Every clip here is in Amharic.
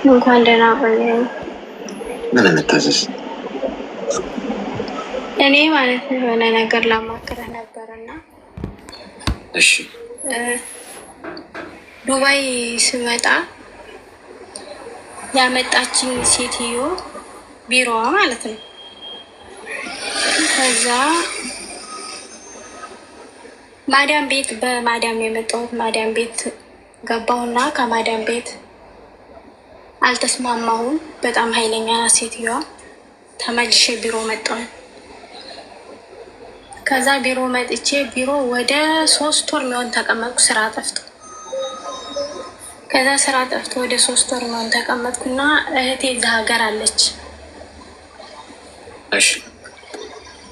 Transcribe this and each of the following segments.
እንኳን ደህና ቆየኝ። ምን እንታዘዝ? እኔ ማለት የሆነ ነገር ላማክርህ ነበርና እሺ። ዱባይ ስመጣ ያመጣችኝ ሴትዮ ቢሮዋ ማለት ነው። ከዛ ማዳም ቤት በማዳም የመጣሁት ማዳም ቤት ገባሁና ከማዳም ቤት አልተስማማሁም። በጣም ኃይለኛ ናት ሴትዮዋ። ተመልሼ ቢሮ መጣሁ። ከዛ ቢሮ መጥቼ ቢሮ ወደ 3 ወር የሚሆን ተቀመጥኩ ስራ ጠፍቶ። ከዛ ስራ ጠፍቶ ወደ 3 ወር የሚሆን ተቀመጥኩና እህቴ እዛ ሀገር አለች። እሺ።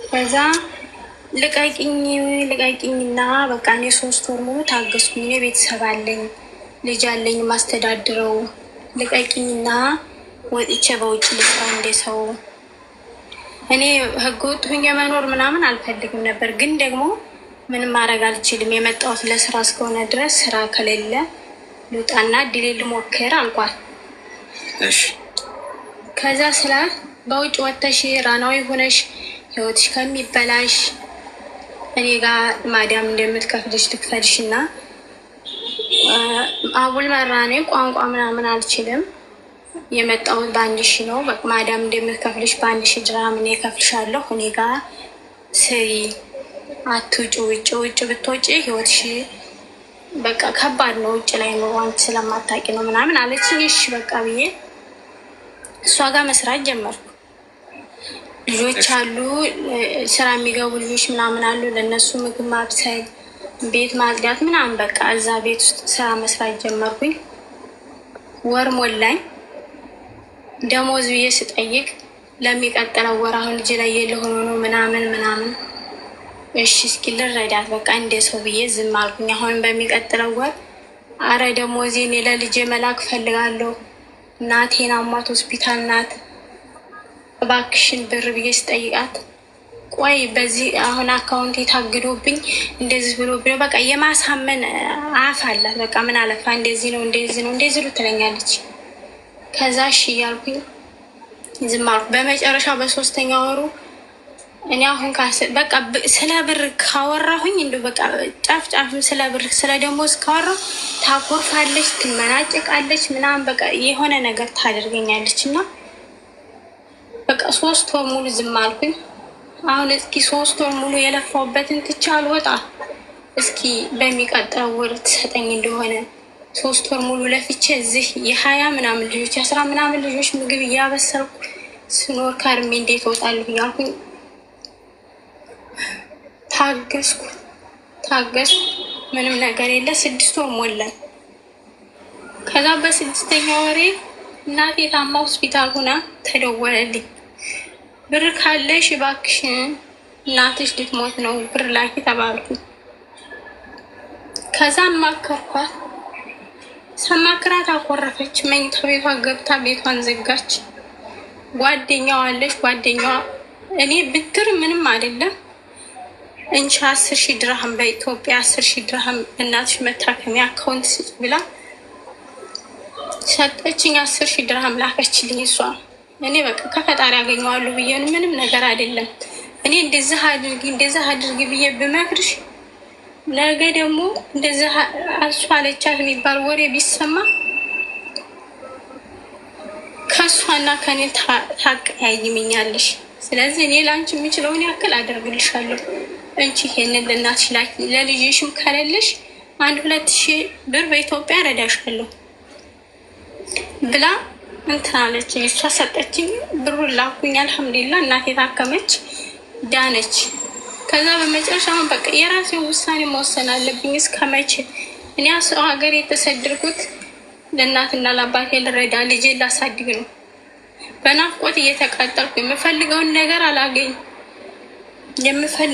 ከዛ ልቀቂኝና በቃ እኔ 3 ወር ሙሉ ታገስኩኝ። እኔ ቤተሰብ አለኝ፣ ልጅ አለኝ ማስተዳድረው። ልቀቂኝና ወጥቼ በውጭ ልስራ እንደ ሰው። እኔ ህገወጥ ሁኜ መኖር ምናምን አልፈልግም ነበር፣ ግን ደግሞ ምንም ማድረግ አልችልም። የመጣሁት ለስራ እስከሆነ ድረስ ስራ ከሌለ ልውጣና እድሌ ልሞክር አልኳት። እሺ። ከዛ ስላት በውጭ ወጥተሽ ራናዊ ሆነሽ ህይወትሽ ከሚበላሽ እኔ ጋር ማዳም እንደምትከፍልሽ ልክፈልሽ እና አቡል መራኔ ቋንቋ ምናምን አልችልም። የመጣሁት በ1000 ነው። በቃ ማዳም እንደምትከፍልሽ በ1000 ድራም እኔ እከፍልሻለሁ። እኔ ጋር ስሪ፣ አትውጭ። ውጭ ብትወጪ ህይወትሽ በቃ ከባድ ነው። ውጭ ላይ ኑሮ አንቺ ስለማታውቂ ነው ምናምን አለችኝ። እሺ በቃ ብዬ እሷ ጋር መስራት ጀመርኩ። ልጆች አሉ፣ ስራ የሚገቡ ልጆች ምናምን አሉ። ለእነሱ ምግብ ማብሰል፣ ቤት ማጽዳት ምናምን በቃ እዛ ቤት ውስጥ ስራ መስራት ጀመርኩኝ። ወር ሞላኝ። ደሞዝ ብዬ ስጠይቅ ለሚቀጥለው ወር አሁን ልጅ ላይ የለሆነ ነው ምናምን። እሺ እስኪ ልረዳት በቃ እንደ ሰው ብዬ ዝም አልኩኝ። አሁን በሚቀጥለው ወር አረ ደሞዜ እኔ ለልጄ መላክ ፈልጋለሁ፣ እናቴን አሟት ሆስፒታል ናት፣ እባክሽን ብር ብዬ ስጠይቃት ቆይ በዚህ አሁን አካውንት የታግዶብኝ እንደዚህ ብሎ በቃ የማሳመን አፍ አላት። በቃ ምን አለፋ እንደዚህ ነው ትለኛለች። ከዛ እሺ እያልኩኝ ዝም አልኩ። በመጨረሻ በ3ኛ ወሩ እኔ አሁን በቃ ስለ ብር ካወራሁኝ እንደው በቃ ጫፍ ስለ ብር ስለ ደሞዝ ካወራሁ ታኮርፋለች፣ ትመናጭቃለች ምናምን በቃ የሆነ ነገር ታደርገኛለች። እና በቃ 3 ወር ሙሉ ዝም አልኩኝ። አሁን እስኪ 3 ወር ሙሉ የለፋውበትን ትቼ አልወጣ፣ እስኪ በሚቀጥለው ወር ትሰጠኝ እንደሆነ 3 ወር ሙሉ ለፍቼ እዚህ የ20 ምናምን ልጆች 10 ምናምን ልጆች ምግብ እያበሰርኩ ስኖር ከርሜ እንዴት እወጣለሁ እያልኩኝ ታገስኩ። ምንም ነገር የለ። 6 ወር ሞላኝ። ከዛ በ6ኛ ወሬ እናቴ ታማ ሆስፒታል ሆና ተደወለልኝ። ብር ካለሽ እባክሽን እናትሽ ልትሞት ነው ብር ላኪ ተባልኩ። ከዛ ማከርኳት። ሰማክራት አኮረፈች። መኝታ ቤቷ ገብታ ቤቷን ዘጋች። ጓደኛዋ አለች። ጓደኛዋ እኔ ብትር ምንም አይደለም እንቺ 10,000 ድርሃም በኢትዮጵያ 10,000 ድርሃም እናትሽ መታከሚያ አካውንት ስጭ ብላ ሰጠችኝ። 10,000 ድርሃም ላከችልኝ እሷ። እኔ በቃ ከፈጣሪ ያገኘዋለሁ ብዬ ምንም ነገር አይደለም። እኔ እንደዚህ አድርጊ ብዬ ብመክርሽ ነገ ደግሞ እንደዚህ አልሷለቻት የሚባል ወሬ ቢሰማ ከእሷና ከኔ ታቀያይምኛለሽ። ስለዚህ እኔ ለአንቺ የምችለውን ያክል አደርግልሻለሁ። እንቺ ይሄንን ለእናትሽ ላኪ፣ ለልጅሽም ከሌለሽ 1-2 ብር በኢትዮጵያ ረዳሻለሁ ብላ እንትን አለች። እሷ ሰጠችኝ፣ ብሩን ላኩኝ። አልሐምዱሊላህ እናቴ ታከመች፣ ዳነች። ከዛ በመጨረሻውን በቃ የራሴን ውሳኔ መወሰን አለብኝ። እስከ መቼ እኔ ሰው ሀገር የተሰደድኩት ለእናትና ለአባቴ ልረዳ ልጄ ላሳድግ ነው። በናፍቆት እየተቃጠልኩ የምፈልገውን ነገር አላገኝ፣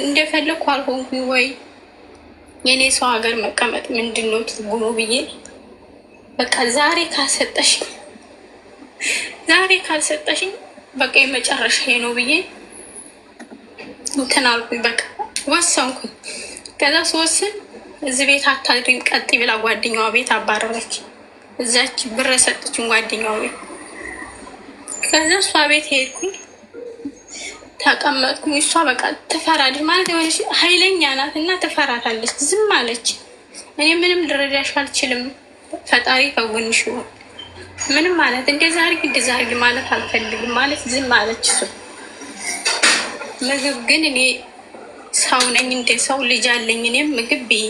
እንደፈለግኩ አልሆንኩኝ። ወይ የኔ ሰው ሀገር መቀመጥ ምንድን ነው ትርጉሙ ብዬ በቃ ዛሬ ካልሰጠሽኝ በቃ የመጨረሻ ነው ብዬ እንትን አልኩኝ። በቃ ወሰንኩኝ። ከዛ ስወስን እዚህ ቤት አታድሪም ቀጥ ብላ ጓደኛዋ ቤት አባረረች። እዛች ብር ሰጠችኝ ጓደኛው ቤት። ከዛ እሷ ቤት ሄድኩኝ ተቀመጥኩኝ። እሷ በቃ ትፈራለች ማለት የሆነች ኃይለኛ ናት እና ትፈራታለች። ዝም አለች። እኔ ምንም ልረዳሽ አልችልም፣ ፈጣሪ ከጎንሽ ይሁን ምንም ማለት እንደዛ አድርጊ ማለት አልፈልግም ማለት ዝም አለች። እሱ ምግብ ግን እኔ ሰው ነኝ እንደ ሰው ልጅ አለኝ። እኔም ምግብ ብይ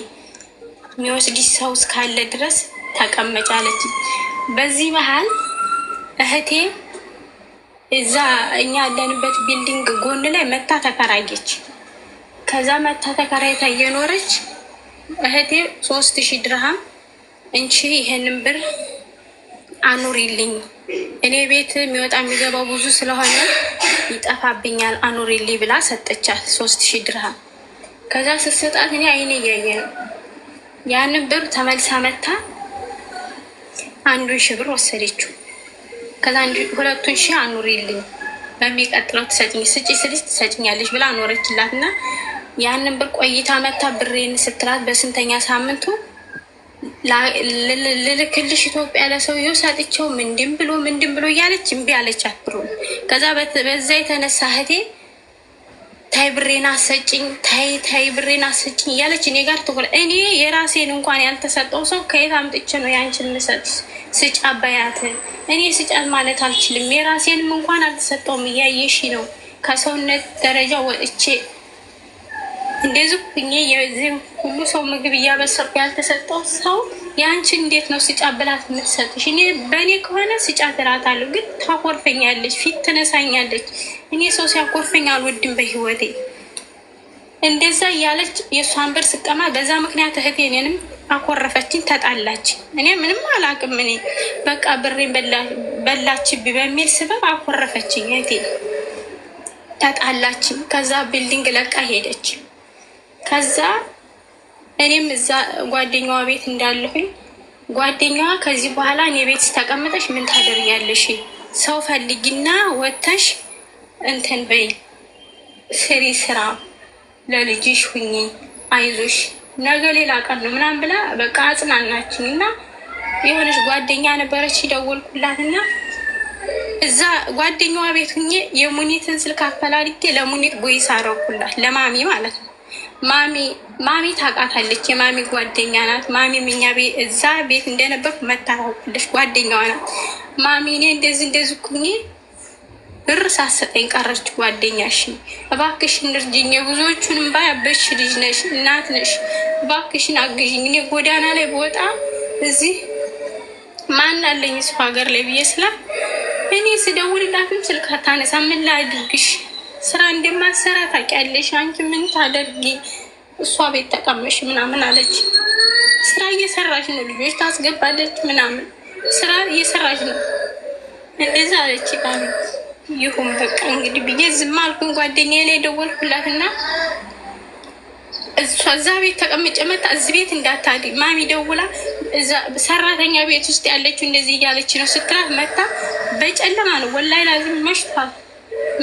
የሚወስድሽ ሰው እስካለ ድረስ ተቀመጭ አለች። በዚህ መሀል እህቴ እዛ እኛ ያለንበት ቢልዲንግ ጎን ላይ መታ ተከራየች። ከዛ መታ ተከራይታ እየኖረች እህቴ 3000 ድርሃም እንቺ ይሄንን ብር አኑሪልኝ፣ እኔ ቤት የሚወጣ የሚገባው ብዙ ስለሆነ ይጠፋብኛል፣ አኑሪልኝ ብላ ሰጠቻት 3000 ድርሃም። ከዛ ስትሰጣት እኔ አይኔ እያየ ነው። ያንን ብር ተመልሳ መታ 1000 ብር ወሰደችው። ከዛ 2000 አኑሪልኝ በሚቀጥለው ትሰጭኝ ስጪ ስልሽ ትሰጭኛለች ብላ አኖረችላት እና ያንን ብር ቆይታ መታ ብሬን ስትላት በስንተኛ ሳምንቱ ልልክልሽ ኢትዮጵያ ለሰውዬው ሰጥቼው ምንድን ብሎ እያለች እምቢ አለቻት ብሩን። ከዛ በዛ የተነሳ እህቴ ታይ ብሬን አሰጭኝ ታይ ብሬን አሰጭኝ እያለች እኔ ጋር ትኩረ እኔ የራሴን እንኳን ያልተሰጠው ሰው ከየት አምጥቼ ነው ያንቺን ምሰጥሽ? ስጫ አባያት እኔ ስጫት ማለት አልችልም። የራሴንም እንኳን አልተሰጠውም። እያየሽ ነው ከሰውነት ደረጃ ወጥቼ እንደዚህ ሁኜ የዚህ ሁሉ ሰው ምግብ እያበሰርኩ ያልተሰጠው ሰው ያንቺን እንዴት ነው ስጫ ብላት የምትሰጥሽ? እኔ በእኔ ከሆነ ስጫ እላታለሁ፣ ግን ታኮርፈኛለች፣ ፊት ትነሳኛለች። እኔ ሰው ሲያኮርፈኝ አልወድም በህይወቴ። እንደዛ እያለች የእሷን ብር ስቀማ በዛ ምክንያት እህቴ እኔንም አኮረፈችኝ፣ ተጣላች። እኔ ምንም አላውቅም። እኔ በቃ ብሬን በላችብኝ በሚል ስበብ አኮረፈችኝ እህቴ፣ ተጣላችኝ። ከዛ ቢልዲንግ ለቃ ሄደች። ከዛ እኔም እዛ ጓደኛዋ ቤት እንዳለሁኝ ጓደኛዋ ከዚህ በኋላ እኔ ቤት ተቀምጠሽ ምን ታደርጊያለሽ? ሰው ፈልጊና ወተሽ እንትን በይ ስሪ፣ ስራ ለልጅሽ ሁኚ፣ አይዞሽ ነገ ሌላ ቀን ነው ምናምን ብላ በቃ አጽናናችኝ። እና የሆነች ጓደኛ ነበረች ደወልኩላትና እዛ ጓደኛዋ ቤት ሁኜ የሙኒትን ስልክ አፈላልጌ ለሙኒት ቦይስ አረኩላት፣ ለማሚ ማለት ነው። ማሚ ታውቃታለች፣ የማሚ ጓደኛ ናት። ማሚ እኛ ቤት እዛ ቤት እንደነበርኩ መታወቅልሽ ጓደኛዋ ናት። ማሚ እኔ እንደዚህ ኩኜ ብር ሳሰጠኝ ቀረች። ጓደኛሽ እባክሽን እርጅኝ፣ ብዙዎቹንም ባያበሽ ልጅ ነሽ፣ እናት ነሽ፣ እባክሽን አግዥኝ። እኔ ጎዳና ላይ በወጣ እዚህ ማን አለኝ ሰው ሀገር ላይ ብዬ ስላ እኔ ስደውልላትም ስልክ አታነሳ። ምን ላድርግሽ? ስራ እንደማሰራ ታውቂያለሽ፣ አንቺ ምን ታደርጊ? እሷ ቤት ተቀመሽ ምናምን አለች። ስራ እየሰራች ነው፣ ልጆች ታስገባለች ምናምን፣ ስራ እየሰራች ነው እንደዛ አለች። ይሁን በቃ እንግዲህ ብዬ ዝም አልኩኝ። ጓደኛዬ ላይ ደወልኩላትና እዛ ቤት ተቀምጬ መጣ። እዚህ ቤት እንዳታድሪ ማሚ ደውላ እዛ ሰራተኛ ቤት ውስጥ ያለችው እንደዚህ እያለች ነው ስትላት መጣ። በጨለማ ነው ወላሂ ላዚም መሽቷል።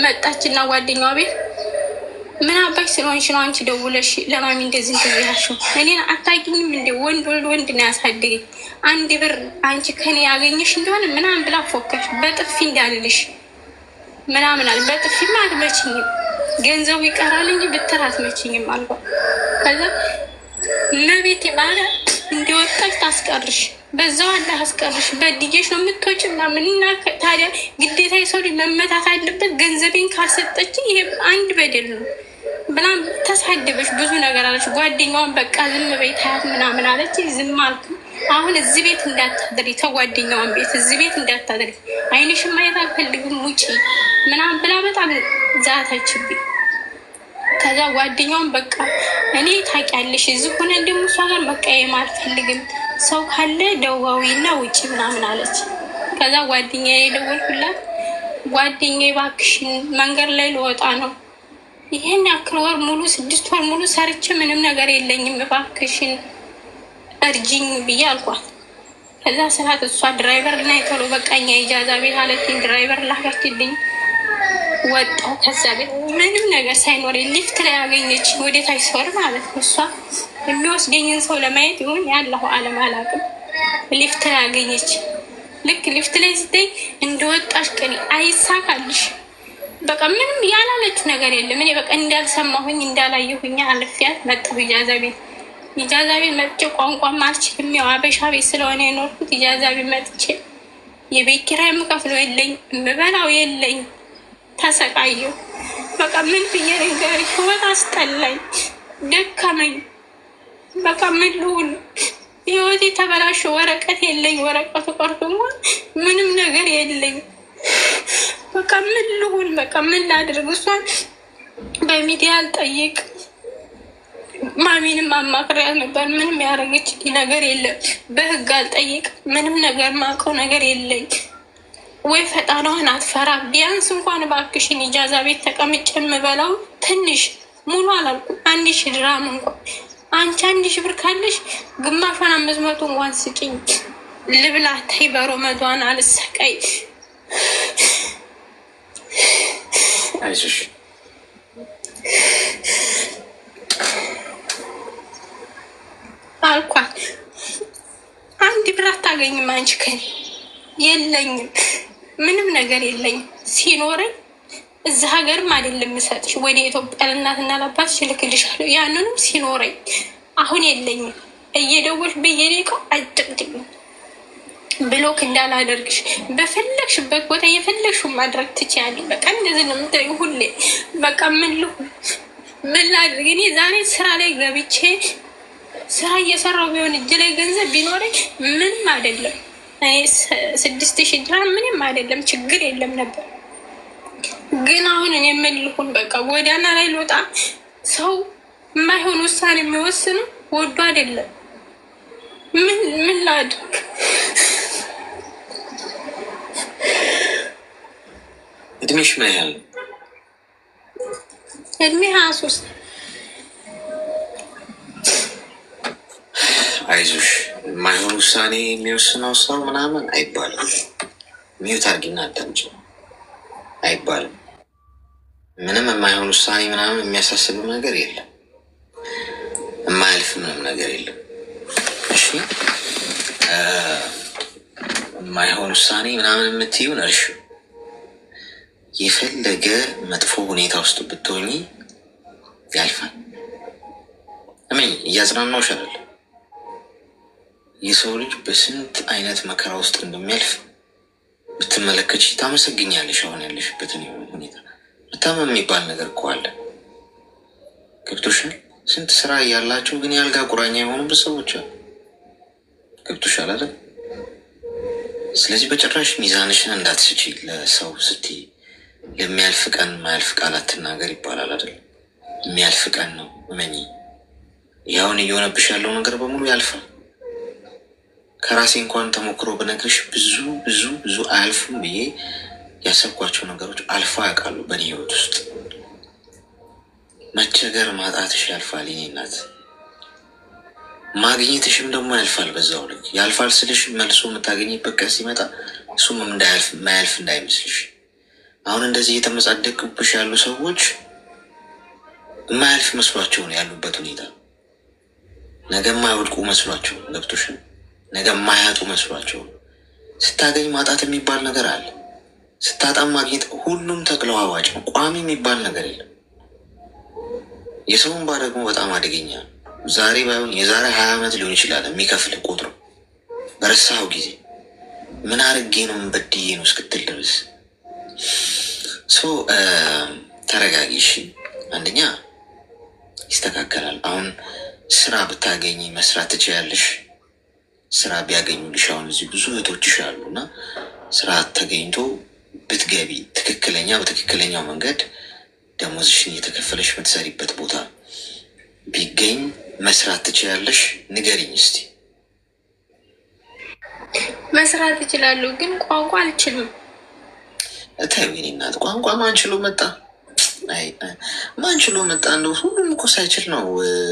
መጣችና ጓደኛዋ ቤት ምን አባሽ ስለሆንሽ ነው አንቺ ደውለሽ ለማሚ እንደዚህ ያልሽው? እኔን አታውቂኝም እንደ ወንድ ነው ያሳደገኝ። አንድ ብር አንቺ ከኔ ያገኘሽ እንደሆነ ምናምን ብላ ፎከሽ በጥፊ እንዳልልሽ ምናምን አለ። በጥፊማ አትመችኝም፣ ገንዘቡ ይቀራል እንጂ ብትር አትመችኝም አልኳት። ከዛ ለቤት ባለ እንዲወጣች ታስቀርሽ፣ በዛው አለ አስቀርሽ፣ በድጌሽ ነው የምትወጪ ምናምን። እና ታዲያ ግዴታ የሰው ልጅ መመታት አለበት ገንዘቤን ካልሰጠች? ይሄ አንድ በደል ነው ብላም ተሳደበች፣ ብዙ ነገር አለች። ጓደኛዋን በቃ ዝም በይ ታያት ምናምን አለች። ዝም አልኩ። አሁን እዚህ ቤት እንዳታድሪ፣ ተጓደኛዋን ቤት እዚህ ቤት እንዳታድሪ፣ አይንሽን ማየት አልፈልግም ውጪ ምናምን ብላ በጣም ዛተችብኝ። ከዛ ጓደኛውን በቃ እኔ ታውቂያለሽ እዚህ ሆነ ደግሞ እሷ ጋር መቀየም አልፈልግም፣ ሰው ካለ ደዋዊና ውጪ ምናምን አለች። ከዛ ጓደኛዬ የደወልኩላት ጓደኛዬ እባክሽን መንገድ ላይ ልወጣ ነው፣ ይሄን ያክል ወር ሙሉ 6 ወር ሙሉ ሰርቼ ምንም ነገር የለኝም፣ እባክሽን እርጅኝ ብዬ አልኳት። ከዛ ሰዓት እሷ ድራይቨር ላይ ቶሎ በቃኛ ኢጃዛ ቤት አለችኝ። ድራይቨር ላከችልኝ። ወጣው ከዛ ቤት ምንም ነገር ሳይኖር ሊፍት ላይ ያገኘች ወደ ታች ሰር ማለት ነው። እሷ የሚወስደኝን ሰው ለማየት ይሁን ያለው አለም አላውቅም። ሊፍት ላይ አገኘች። ልክ ሊፍት ላይ ስትይ እንደወጣሽ ቀን አይሳካልሽ። በቃ ምንም ያላለችው ነገር የለም። እኔ በቃ እንዳልሰማሁኝ እንዳላየሁኝ አልፊያት መጣሁ ኢጃዛ ቤት። ኢጃዛ ቤት መጥቼ ቋንቋም አልችልም። ያው አበሻ ቤት ስለሆነ የኖርኩት ኢጃዛ ቤት መጥቼ የቤት ኪራይ የምከፍለው የለኝ፣ የምበላው የለኝ። ተሰቃየሁ። በቃ ምን ብዬ ልንገርሽ? ህይወት አስጠላኝ፣ ደከመኝ። በቃ ምን ልሁን? ህይወቴ ተበላሸ። ወረቀት የለኝ፣ ወረቀቱ ቀርቶ እንኳን ምንም ነገር የለኝ። በቃ ምን ልሁን? በቃ ምን ላድርግ? እሷን በሚዲያ አልጠይቅ፣ ማሚንም አማክሪያት ነበር። ምንም ያደረገች ነገር የለም። በህግ አልጠይቅ፣ ምንም ነገር ማውቀው ነገር የለኝ። ወይ ፈጣኗን አትፈራ? ቢያንስ እንኳን እባክሽን ኢጃዛ ቤት ተቀምጬ የምበላው ትንሽ ሙሉ አላልኩም 1000 ድራም እንኳን አንቺ 1000 ብር ካለሽ ግማሿን 500 እንኳን ስጭኝ ልብላ። ተይ በሮመዷን አልሰቃይ። አይዞሽ አልኳት። አንድ ብር አታገኝም አንቺ ከኔ። የለኝም፣ ምንም ነገር የለኝም። ሲኖረኝ እዛ ሀገርም አይደለም የምሰጥሽ፣ ወደ ኢትዮጵያ ለእናትና ለአባትሽ እልክልሻለሁ። ያንንም ሲኖረኝ አሁን የለኝም። እየደወልሽ በየደቂቃው አጭቅጭቅኝ። ብሎክ እንዳላደርግሽ በፈለግሽበት ቦታ የፈለግሽውን ማድረግ ትችያለሽ። በቃ እንደዚህ ነው የምትለኝ ሁሌ። በቃ ምን ልሁን? ምን ላድርግ? እኔ ዛሬ ስራ ላይ ገብቼ ስራ እየሰራው ቢሆን እጅ ላይ ገንዘብ ቢኖረኝ ምንም አይደለም። እኔ 6000 ድራም ምንም አይደለም፣ ችግር የለም ነበር። ግን አሁን እኔ ምን ልሁን? በቃ ጎዳና ላይ ልወጣ? ሰው የማይሆን ውሳኔ የሚወስነው ወዶ አይደለም። ምን ላድርግ? እድሜሽ ምን ያህል? እድሜ 23። አይዞሽ፣ የማይሆን ውሳኔ የሚወስነው ሰው ምናምን አይባልም። ሚዩት አድርጊና አዳምጪ። አይባልም። ምንም የማይሆን ውሳኔ ምናምን የሚያሳስብ ነገር የለም። የማያልፍ ምንም ነገር የለም። እሺ፣ የማይሆን ውሳኔ ምናምን የምትይውን እርሹ። የፈለገ መጥፎ ሁኔታ ውስጥ ብትሆኚ ያልፋል። እመኝ፣ እያጽናናሁሽ አይደለም። የሰው ልጅ በስንት አይነት መከራ ውስጥ እንደሚያልፍ ብትመለከች ታመሰግኛለሽ። አሁን ያለሽበትን ሁኔታ መታመም የሚባል ነገር እኮ አለ። ገብቶሻል? ስንት ስራ እያላቸው ግን የአልጋ ቁራኛ የሆኑበት ሰዎች አሉ። ገብቶሻል አይደል? ስለዚህ በጭራሽ ሚዛንሽን እንዳትስቺ። ለሰው ስትይ ለሚያልፍ ቀን ማያልፍ ቃል አትናገር ይባላል አይደል? የሚያልፍ ቀን ነው። እመኚ፣ ያሁን እየሆነብሽ ያለው ነገር በሙሉ ያልፋል። ከራሴ እንኳን ተሞክሮ ብነግርሽ ብዙ ብዙ ብዙ አያልፉም ብዬ ያሰብኳቸው ነገሮች አልፋ ያውቃሉ በእኔ ህይወት ውስጥ። መቸገር ማጣትሽ ያልፋል የኔ እናት፣ ማግኘትሽም ደግሞ ያልፋል። በዛው ልክ ያልፋል ስልሽ መልሶ የምታገኝበት ቀን ሲመጣ እሱም ማያልፍ እንዳይመስልሽ። አሁን እንደዚህ እየተመጻደቅብሽ ያሉ ሰዎች የማያልፍ መስሏቸው ነው ያሉበት ሁኔታ። ነገ የማይወድቁ መስሏቸው፣ ገብቶሻል? ነገ የማያጡ መስሏቸው። ስታገኝ ማጣት የሚባል ነገር አለ፣ ስታጣም ማግኘት። ሁሉም ተለዋዋጭ ነው። ቋሚ የሚባል ነገር የለም። የሰውን ባ ደግሞ በጣም አደገኛ ነው። ዛሬ ባይሆን የዛሬ 20 ዓመት ሊሆን ይችላል የሚከፍል ቁጥሩ በረሳው ጊዜ ምን አርጌ ነው በድዬ ነው እስክትል ድረስ። ተረጋጊ እሺ። አንደኛ ይስተካከላል። አሁን ስራ ብታገኝ መስራት ትችያለሽ። ስራ ቢያገኙልሽ አሁን እዚህ ብዙ እህቶችሽ አሉ እና ስራ ተገኝቶ ብትገቢ በትክክለኛው መንገድ ደሞዝሽን እየተከፈለሽ የምትሰሪበት ቦታ ቢገኝ መስራት ትችያለሽ። ንገሪኝ እስቲ። መስራት እችላለሁ ግን ቋንቋ አልችልም። እታዩ የኔ እናት፣ ቋንቋ ማንችሎ መጣ ማንችሎ መጣ። እንደው ሁሉም እኮ ሳይችል ነው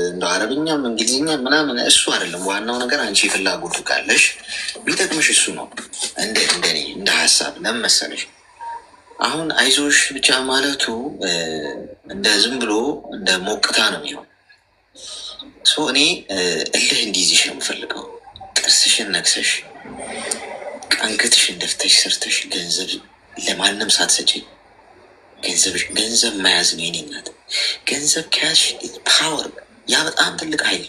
እንደ አረብኛም እንግሊዝኛ ምናምን። እሱ አይደለም ዋናው ነገር። አንቺ ፍላጎቱ ካለሽ ቢጠቅምሽ እሱ ነው። እንደኔ እንደ ሀሳብ ለምን መሰለሽ፣ አሁን አይዞሽ ብቻ ማለቱ እንደ ዝም ብሎ እንደ ሞቅታ ነው የሚሆን። እኔ እልህ እንዲይዝሽ ነው የምፈልገው። ጥርስሽን ነክሰሽ አንገትሽን ደፍተሽ ሰርተሽ ገንዘብ ለማንም ሳትሰጪ ገንዘብ መያዝ ነው የኔ እናት። ገንዘብ ከያዝሽ ፓወር፣ ያ በጣም ትልቅ ኃይል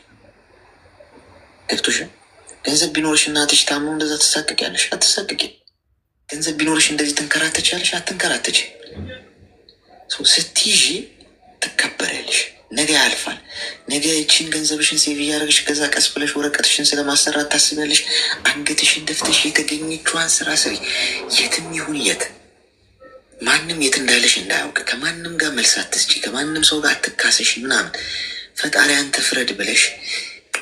ገብቶሽ። ገንዘብ ቢኖርሽ እናትሽ ታሞ እንደዛ ትሳቅቂያለሽ? አትሳቅቂ። ገንዘብ ቢኖርሽ እንደዚህ ትንከራተቻለሽ? አትንከራተች። ስትይዢ ትከበሪያለሽ። ነገ ያልፋል። ነገ ይህችን ገንዘብሽን ሴቭ እያደረግሽ ከዛ ቀስ ብለሽ ወረቀትሽን ስለማሰራት ታስቢያለሽ። አንገትሽን ደፍተሽ የተገኘችዋን ስራ ስሪ። የትም ይሁን የት ማንም የት እንዳለሽ እንዳያውቅ። ከማንም ጋር መልስ አትስጪ። ከማንም ሰው ጋር አትካሰሽ ምናምን። ፈጣሪ አንተ ፍረድ ብለሽ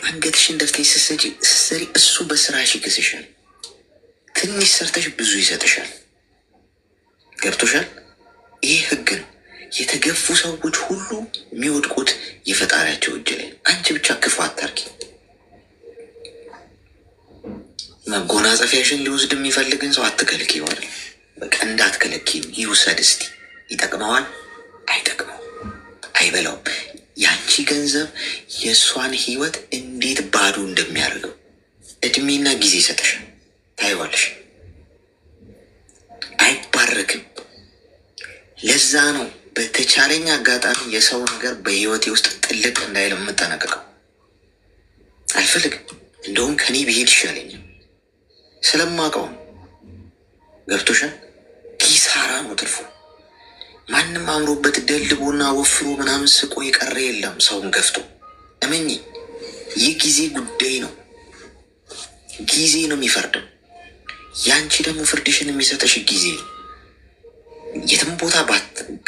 አንገትሽን ደፍተሽ ስትሰሪ እሱ በስራሽ ይክስሻል። ትንሽ ሰርተሽ ብዙ ይሰጥሻል። ገብቶሻል? ይህ ህግ ነው። የተገፉ ሰዎች ሁሉ የሚወድቁት የፈጣሪያቸው እጅ ላይ። አንቺ ብቻ ክፉ አታርጊ። መጎናጸፊያሽን ሊወስድ የሚፈልግን ሰው አትከልኪ። ይሆናል በቃ እንዳትከለኪ። ይውሰድ እስቲ። ይጠቅመዋል? አይጠቅመው፣ አይበላውም። ያንቺ ገንዘብ የእሷን ህይወት እንዴት ባዶ እንደሚያደርገው እድሜና ጊዜ ይሰጥሻል። ታይዋለሽ። አይባረክም። ለዛ ነው በተቻለኝ አጋጣሚ የሰው ነገር በህይወቴ ውስጥ ጥልቅ እንዳይል የምጠነቀቀው። አልፈልግም። እንደውም ከኔ ብሄድ ይሻለኛል። ስለማውቀው ገብቶሻል? ኪሳራ ነው ትርፉ። ማንም አምሮበት ደልቦና ወፍሮ ምናምን ስቆ የቀረ የለም። ሰውን ገፍቶ እመኚ፣ ይህ ጊዜ ጉዳይ ነው። ጊዜ ነው የሚፈርደው። ያንቺ ደግሞ ፍርድሽን የሚሰጠሽ ጊዜ ነው። የትም ቦታ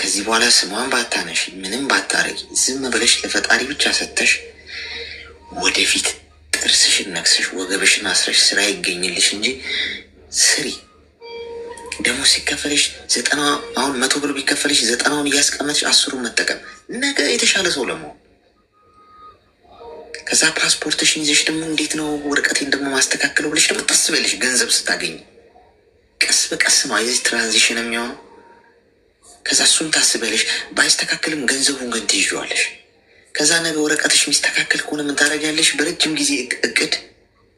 ከዚህ በኋላ ስሟን ባታነሽ ምንም ባታረጊ ዝም ብለሽ ለፈጣሪ ብቻ ሰተሽ ወደፊት ጥርስሽን ነክሰሽ ወገብሽን አስረሽ ስራ ይገኝልሽ እንጂ ስሪ። ደግሞ ሲከፈልሽ 90 አሁን 100 ብር ቢከፈልሽ 90ውን እያስቀመጥሽ 10ሩን መጠቀም ነገ የተሻለ ሰው ለመሆን። ከዛ ፓስፖርትሽን ይዘሽ ደግሞ እንዴት ነው ወረቀቴን ደግሞ ማስተካከለው ብለሽ ደግሞ ታስበልሽ። ገንዘብ ስታገኝ ቀስ በቀስ ነው የዚህ ትራንዚሽን የሚሆነው። ከዛ እሱን ታስበልሽ። ባይስተካከልም ገንዘቡን ግን ትይዥዋለሽ። ከዛ ነገ ወረቀትሽ የሚስተካከል ከሆነ ምን ታደርጊያለሽ? በረጅም ጊዜ እቅድ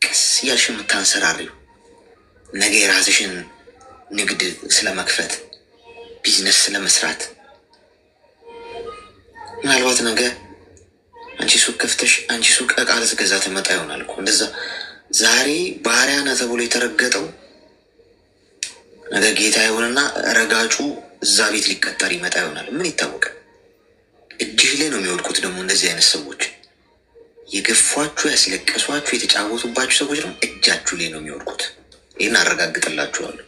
ቀስ እያልሽ የምታንሰራሪው ነገ የራስሽን ንግድ ስለመክፈት ቢዝነስ ስለመስራት። ምናልባት ነገ አንቺ ሱቅ ከፍተሽ አንቺ ሱቅ እቃ ልትገዛ ትመጣ ይሆናል እኮ እንደዛ። ዛሬ ባሪያ ነህ ተብሎ የተረገጠው ነገ ጌታ ይሆንና ረጋጩ እዛ ቤት ሊቀጠር ይመጣ ይሆናል። ምን ይታወቃል? እጅህ ላይ ነው የሚወድቁት። ደግሞ እንደዚህ አይነት ሰዎች የገፏችሁ፣ ያስለቀሷችሁ፣ የተጫወቱባችሁ ሰዎች ደግሞ እጃችሁ ላይ ነው የሚወድቁት። ይህን አረጋግጥላችኋለሁ።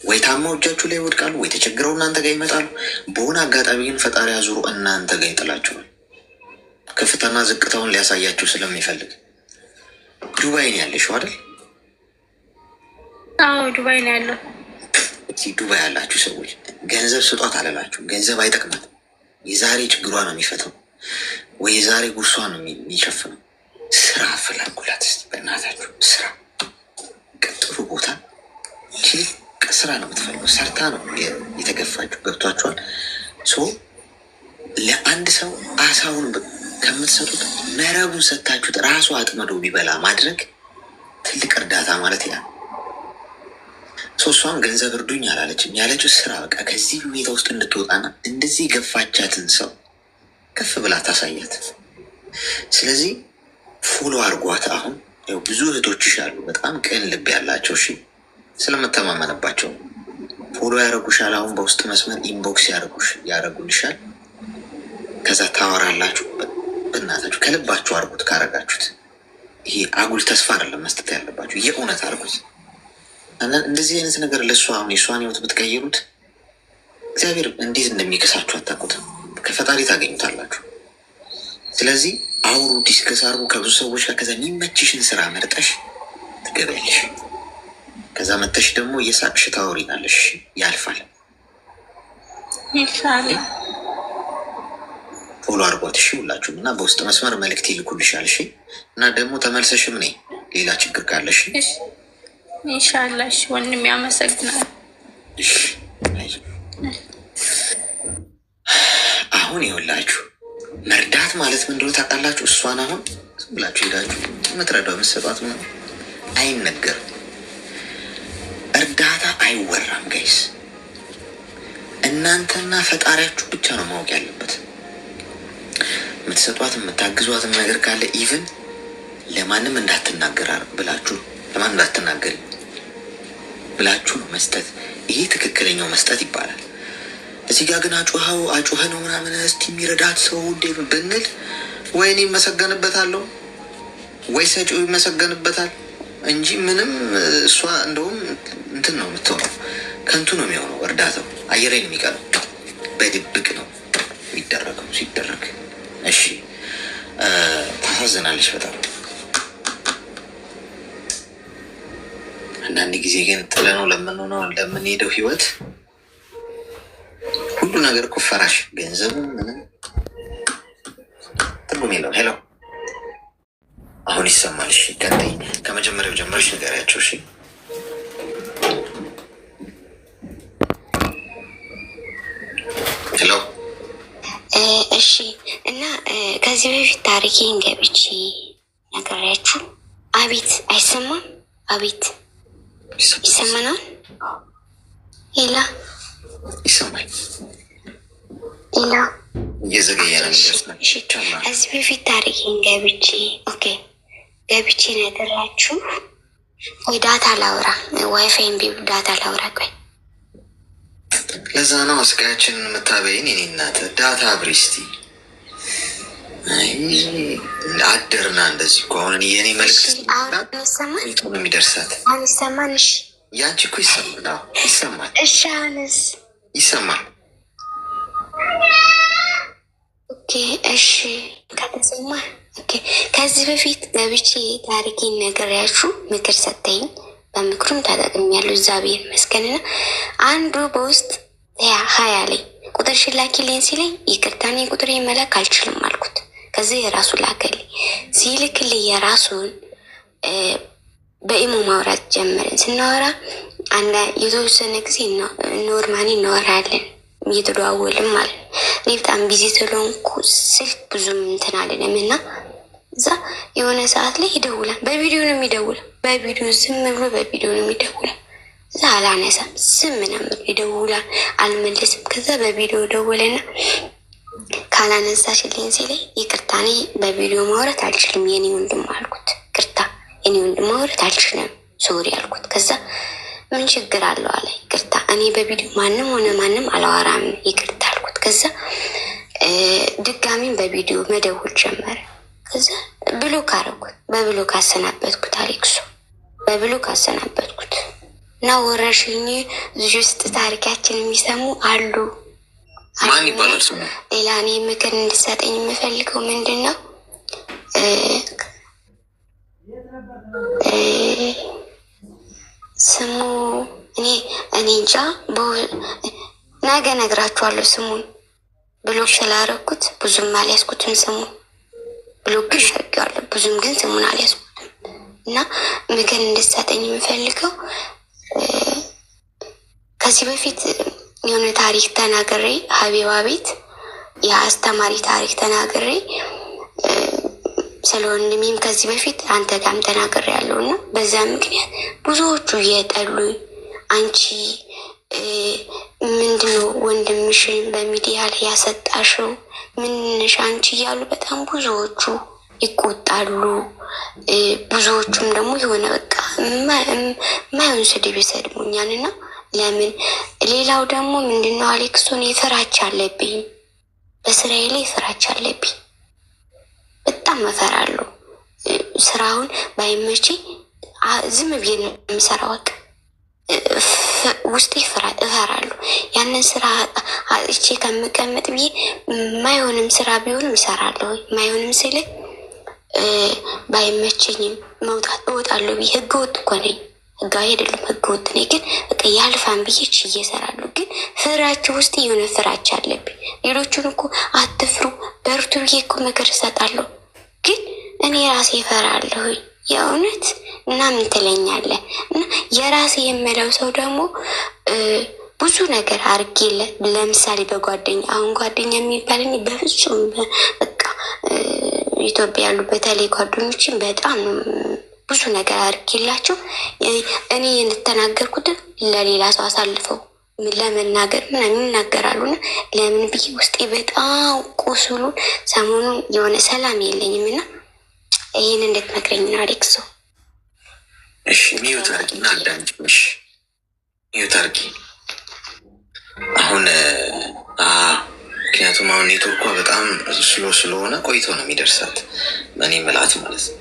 ወይ ታማው እጃችሁ ላይ ይወድቃሉ፣ ወይ ተቸግረው እናንተ ጋር ይመጣሉ። በሆነ አጋጣሚ ግን ፈጣሪ አዙሮ እናንተ ጋር ይጥላችኋል። ከፍታና ዝቅታውን ሊያሳያችሁ ስለሚፈልግ። ዱባይ ነው ያለሽው አይደል? አዎ ዱባይ ነው ያለው። ዱባይ ያላችሁ ሰዎች ገንዘብ ስጧት አለላችሁ። ገንዘብ አይጠቅማት። የዛሬ ችግሯ ነው የሚፈተው፣ ወይ የዛሬ ጉርሷ ነው የሚሸፍነው። ስራ ፍላጉላት ስ በእናታችሁ ስራ። ጥሩ ቦታ ስራ ነው የምትፈልገው። ሰርታ ነው የተገፋችሁ። ገብቷችኋል? ለአንድ ሰው አሳውን ከምትሰጡት መረቡን ሰታችሁት ራሱ አጥመዶ ቢበላ ማድረግ ትልቅ እርዳታ ማለት ያ። እሷም ገንዘብ እርዱኝ አላለችም። ያለችው ስራ በቃ ከዚህ ሁኔታ ውስጥ እንድትወጣና እንደዚህ የገፋቻትን ሰው ከፍ ብላ ታሳያት። ስለዚህ ፎሎ አርጓት። አሁን ብዙ እህቶችሽ አሉ በጣም ቅን ልብ ያላቸው። እሺ ስለምተማመንባቸው ፎሎ ያደረጉሻል። አሁን በውስጥ መስመር ኢንቦክስ ያደረጉልሻል። ከዛ ታወራላችሁ። በእናታችሁ ከልባችሁ አርጉት። ካረጋችሁት ይሄ አጉል ተስፋ አይደለም መስጠት ያለባችሁ፣ የእውነት አርጉት። እንደዚህ አይነት ነገር ለእሷ አሁን የእሷን ህይወት ብትቀይሩት እግዚአብሔር እንዴት እንደሚከሳችሁ አታውቁትም። ከፈጣሪ ታገኙታላችሁ። ስለዚህ አውሩ፣ ዲስከስ አርጉ ከብዙ ሰዎች ጋር። ከዛ የሚመችሽን ስራ መርጠሽ ትገቢያለሽ። ከዛ መተሽ ደግሞ እየሳቅሽ ታወሪናለሽ። ያልፋል። ፎሎ አርጓት። እሺ ሁላችሁም እና በውስጥ መስመር መልእክት ይልኩልሻል። እሺ እና ደግሞ ተመልሰሽም ነይ ሌላ ችግር ካለሽ ኢንሻላህ። ወንድም ያመሰግናል። አሁን ይኸውላችሁ መርዳት ማለት ምን እንደሆነ ታውቃላችሁ? እሷን አሁን ዝም ብላችሁ ሄዳችሁ የምትረዳው የምትሰጧት አይነገርም። አይወራም ጋይስ። እናንተና ፈጣሪያችሁ ብቻ ነው ማወቅ ያለበት። የምትሰጧትም የምታግዟትም ነገር ካለ ኢቭን ለማንም እንዳትናገር ብላችሁ ለማንም እንዳትናገሪ ብላችሁ ነው መስጠት። ይሄ ትክክለኛው መስጠት ይባላል። እዚህ ጋር ግን አጩኸ ነው ምናምን እስቲ የሚረዳት ሰው እንዴ ብንል ወይ እኔ ይመሰገንበታለሁ ወይ ሰጪው ይመሰገንበታል እንጂ ምንም እሷ እንደውም እንትን ነው የምትሆነው፣ ከንቱ ነው የሚሆነው። እርዳታው አየሬን የሚቀረው በድብቅ ነው የሚደረገው ሲደረግ። እሺ ታሳዝናለች በጣም። አንዳንድ ጊዜ ግን ጥለነው ለምንሆነው ለምንሄደው ህይወት ሁሉ ነገር እኮ ፈራሽ፣ ገንዘቡ ምንም ትርጉም የለውም። ሄሎ አሁን ይሰማል? እሺ ቀጥይ፣ ከመጀመሪያው ጀምረሽ ንገሪያቸው። እሺ ሄሎ እሺ። እና ከዚህ በፊት ታሪኬን ገብቼ ነገሪያችሁ። አቤት አይሰማም? አቤት ይሰማናል? ሄላ ይሰማል? ሄላ እየዘገየ ነው። ከዚህ በፊት ታሪኬን ገብቼ ነገራችሁ። ወይ ዳታ ላውራ፣ ዋይፋይ እምቢ ዳታ ላውራ። ቆይ ለዛ ነው ስቃያችንን የምታበይን የኔ እናት። ዳታ አብሪ እስቲ። አደርና እንደዚህ እኮ አሁን የኔ መልዕክት ነው የሚደርሳት። አሁን ይሰማል? እሺ ያንቺ እኮ ይሰማል። ይሰማል። እሺ አሁንስ ይሰማል? ኦኬ እሺ ከተሰማ ኦኬ። ከዚህ በፊት ገብቼ ታሪኬን ነግሬያችሁ ምክር ሰጠኝ። በምክሩም ተጠቅሜያለሁ እግዚአብሔር ይመስገንና አንዱ በውስጥ ሀያ ላይ ቁጥር ሽላኪልኝ ሲለኝ ይቅርታ እኔ ቁጥር መላክ አልችልም አልኩት። ከዚህ የራሱ ላከልኝ። ሲልክልኝ የራሱን በኢሞ ማውራት ጀመርን። ስናወራ የተወሰነ ጊዜ ኖርማኒ እናወራለን እየተደዋወልም ማለት ነው። እኔ በጣም ቢዚ ስለሆንኩ ስልክ ብዙም እንትን አልልም እና እዛ የሆነ ሰዓት ላይ ይደውላል። በቪዲዮ ነው የሚደውለው። በቪዲዮ ዝም ብሎ በቪዲዮ ነው የሚደውለው። እዛ አላነሳም፣ ዝም ምናምን ይደውላል፣ አልመለስም። ከዛ በቪዲዮ ደወለና ካላነሳሽልኝ ሲለኝ ይቅርታ እኔ በቪዲዮ ማውራት አልችልም የኔ ወንድም አልኩት። ይቅርታ የኔ ወንድም ማውራት አልችልም ሶሪ አልኩት። ከዛ ምን ችግር አለው አለ። ይቅርታ እኔ በቪዲዮ ማንም ሆነ ማንም አላወራም ይቅርታ አልኩት። ከዛ ድጋሚን በቪዲዮ መደወል ጀመረ። ከዛ ብሎክ አደረኩት። በብሎክ አሰናበትኩት። አሌክሱ በብሎክ አሰናበትኩት እና ወረሽኝ እዚህ ውስጥ ታሪካችን የሚሰሙ አሉ። ማን ይባላል ስሙ? ሌላ እኔ ምክር እንድሰጠኝ የምፈልገው ምንድን ነው ስሙ እኔ እንጃ ነገ ነግራችኋለሁ ስሙን። ብሎክ ስላደረኩት ብዙም አልያዝኩትም ስሙን። ብሎክ ሸጋለሁ ብዙም ግን ስሙን አልያዝኩትም። እና ምክር እንድሰጠኝ የምፈልገው ከዚህ በፊት የሆነ ታሪክ ተናግሬ ሀቢባ ቤት የአስተማሪ ታሪክ ተናግሬ ስለ ወንድሜም ከዚህ በፊት አንተ ጋርም ተናግሬ ያለው እና በዛ ምክንያት ብዙዎቹ እየጠሉኝ አንቺ ምንድነው ወንድምሽን በሚዲያ ላይ ያሰጣሽው ምንሽ አንቺ እያሉ በጣም ብዙዎቹ ይቆጣሉ። ብዙዎቹም ደግሞ የሆነ በቃ ማይሆን ስድብ ይሰድቡኛል እና ለምን ሌላው ደግሞ ምንድነው አሌክሶን የፍራቻ አለብኝ፣ በስራዬ ላይ ፍራቻ አለብኝ። በጣም እፈራለሁ። ስራውን ባይመቼ ዝም ብዬ ነው የምሰራው። በቃ ውስጤ እፈራለሁ። ያንን ስራ አጥቼ ከምቀመጥ ብዬ ማይሆንም ስራ ቢሆንም እሰራለሁ። ማይሆንም ስል ባይመቸኝም መውጣት እወጣለሁ ብዬ ህገወጥ እኮ ነኝ። ህጋዊ አይደለም ህገወጥ ነኝ። ግን በቃ ያልፋን ብዬ ችዬ እሰራለሁ። ግን ፍራቸው ውስጥ የሆነ ፍራቻ አለብኝ። ሌሎቹን እኮ አትፍሩ በርቱ ብዬ እኮ ምክር እሰጣለሁ። ግን እኔ ራሴ እፈራለሁ የእውነት። እና ምን ትለኛለህ? እና የራሴ የምለው ሰው ደግሞ ብዙ ነገር አድርጌለት ለምሳሌ በጓደኛ አሁን ጓደኛ የሚባል በፍጹም በቃ ኢትዮጵያ ያሉ በተለይ ጓደኞችን በጣም ነው ብዙ ነገር አድርጌላቸው እኔ የተናገርኩትን ለሌላ ሰው አሳልፈው ለመናገር ምናምን ይናገራሉና ለምን ብዬ ውስጤ በጣም ቁስሉን ሰሞኑን የሆነ ሰላም የለኝም እና ይህን እንድትመክረኝ ነው አሌክሶ። እሺ ሚዩት አድርጊና አዳምጪኝ። ሚዩት አድርጊ አሁን ምክንያቱም አሁን ኔትወርኳ በጣም ስሎ ስለሆነ ቆይቶ ነው የሚደርሳት እኔ ምላት ማለት ነው።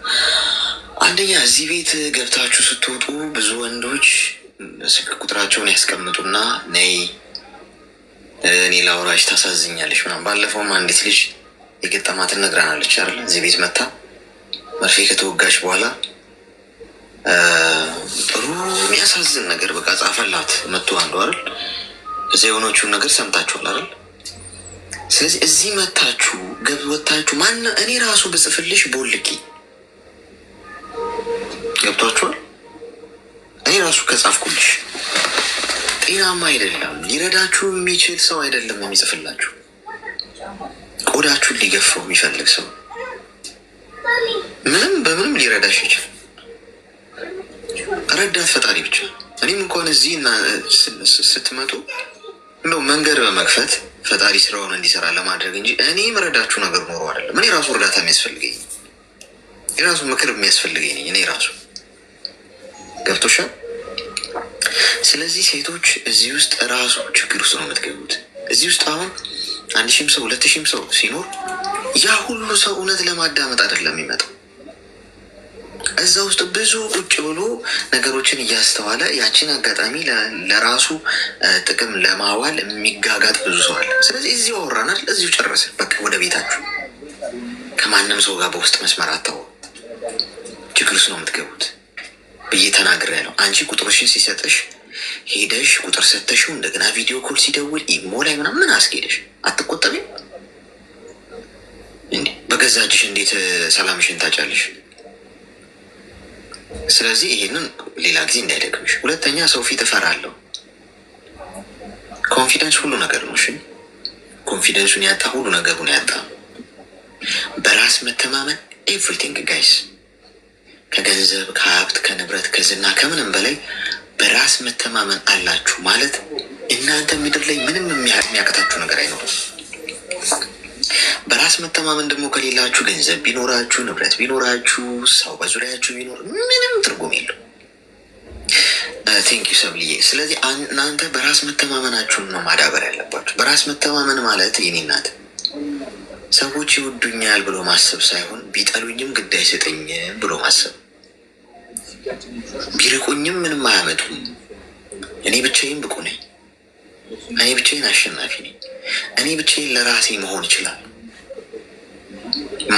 አንደኛ እዚህ ቤት ገብታችሁ ስትወጡ ብዙ ወንዶች ስልክ ቁጥራቸውን ያስቀምጡና ነይ እኔ ላውራሽ ታሳዝኛለሽ ምናምን። ባለፈውም አንዲት ልጅ የገጠማትን ነግራናለች አይደል? እዚህ ቤት መታ መርፌ ከተወጋች በኋላ ጥሩ የሚያሳዝን ነገር በቃ ጻፈላት መቶ አንዱ አይደል? እዚያ የሆነችውን ነገር ሰምታችኋል አይደል? ስለዚህ እዚህ መታችሁ ወታችሁ ማን እኔ ራሱ ብጽፍልሽ ቦልቂ ገብቷችኋል? እኔ ራሱ ከጻፍኩልሽ ጤናማ አይደለም። ሊረዳችሁ የሚችል ሰው አይደለም የሚጽፍላችሁ። ቆዳችሁን ሊገፋው የሚፈልግ ሰው ምንም በምንም ሊረዳሽ ይችላል። ረዳት ፈጣሪ ብቻ። እኔም እንኳን እዚህ እና ስትመጡ እንደው መንገድ በመክፈት ፈጣሪ ስራውን እንዲሰራ ለማድረግ እንጂ እኔ መረዳችሁ ነገር ኖሮ አይደለም። እኔ ራሱ እርዳታ የሚያስፈልገኝ የራሱ ምክር የሚያስፈልገኝ ነኝ እኔ ራሱ። ገብቶሻል? ስለዚህ ሴቶች እዚህ ውስጥ ራሱ ችግር ውስጥ ነው የምትገቡት። እዚህ ውስጥ አሁን 1000 ሰው 2000 ሰው ሲኖር ያ ሁሉ ሰው እውነት ለማዳመጥ አይደለም የሚመጣው። እዛ ውስጥ ብዙ ቁጭ ብሎ ነገሮችን እያስተዋለ ያችን አጋጣሚ ለራሱ ጥቅም ለማዋል የሚጋጋጥ ብዙ ሰው አለ። ስለዚህ እዚሁ አወራናል፣ እዚሁ ጨረስን። በቃ ወደ ቤታችሁ። ከማንም ሰው ጋር በውስጥ መስመር አታወሩ። ችግር ውስጥ ነው የምትገቡት ብዬ ተናግሬያለሁ። አንቺ ቁጥሮችን ሲሰጥሽ ሄደሽ ቁጥር ሰተሽው እንደገና ቪዲዮ ኮል ሲደውል ኢሞ ላይ ምናምን አስኬደሽ አትቆጠቢም እንዴ? በገዛ እጅሽ እንዴት ሰላምሽን ታጫለሽ? ስለዚህ ይሄንን ሌላ ጊዜ እንዳይደግምሽ። ሁለተኛ ሰው ፊት እፈራለሁ። ኮንፊደንስ ሁሉ ነገር ነው። እሺ ኮንፊደንሱን ያጣ ሁሉ ነገሩን ያጣ። በራስ መተማመን ኤቭሪቲንግ ጋይስ፣ ከገንዘብ ከሀብት ከንብረት ከዝና ከምንም በላይ በራስ መተማመን አላችሁ ማለት እናንተ ምድር ላይ ምንም የሚያቀታችሁ ነገር አይኖርም። በራስ መተማመን ደግሞ ከሌላችሁ ገንዘብ ቢኖራችሁ ንብረት ቢኖራችሁ ሰው በዙሪያችሁ ቢኖር ምንም ትርጉም የለው። ቴንክ ዩ ሰብልዬ። ስለዚህ እናንተ በራስ መተማመናችሁን ነው ማዳበር ያለባችሁ። በራስ መተማመን ማለት የኔ እናት ሰዎች ይወዱኛል ብሎ ማሰብ ሳይሆን ቢጠሉኝም ግድ አይሰጠኝም ብሎ ማሰብ። ቢርቁኝም ምንም አያመጡም፣ እኔ ብቻዬን ብቁ ነኝ፣ እኔ ብቻዬን አሸናፊ ነኝ፣ እኔ ብቻዬን ለራሴ መሆን ይችላል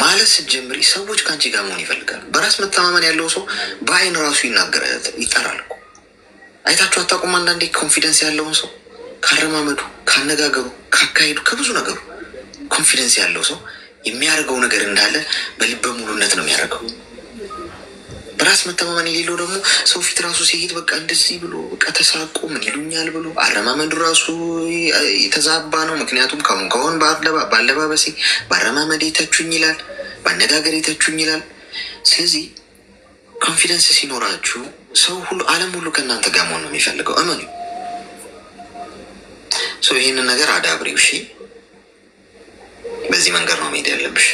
ማለት ስትጀምሪ ሰዎች ከአንቺ ጋር መሆን ይፈልጋሉ። በራስ መተማመን ያለው ሰው በአይን ራሱ ይጠራል እኮ። አይታችሁ አታውቁም? አንዳንዴ ኮንፊደንስ ያለውን ሰው ካረማመዱ፣ ካነጋገሩ፣ ካካሄዱ፣ ከብዙ ነገሩ ኮንፊደንስ ያለው ሰው የሚያደርገው ነገር እንዳለ በልበ ሙሉነት ነው የሚያደርገው። በራስ መተማመን የሌለው ደግሞ ሰው ፊት ራሱ ሲሄድ በቃ እንደዚህ ብሎ በቃ ተሳቆ ምን ይሉኛል ብሎ አረማመዱ ራሱ የተዛባ ነው። ምክንያቱም ከሆን በአለባበሴ በአረማመድ የተቹኝ ይላል፣ በአነጋገር የተቹኝ ይላል። ስለዚህ ኮንፊደንስ ሲኖራችሁ ሰው ሁሉ ዓለም ሁሉ ከእናንተ ጋር መሆን ነው የሚፈልገው። እመኑ። ይህንን ነገር አዳብሪው። እሺ፣ በዚህ መንገድ ነው መሄድ ያለብሽ።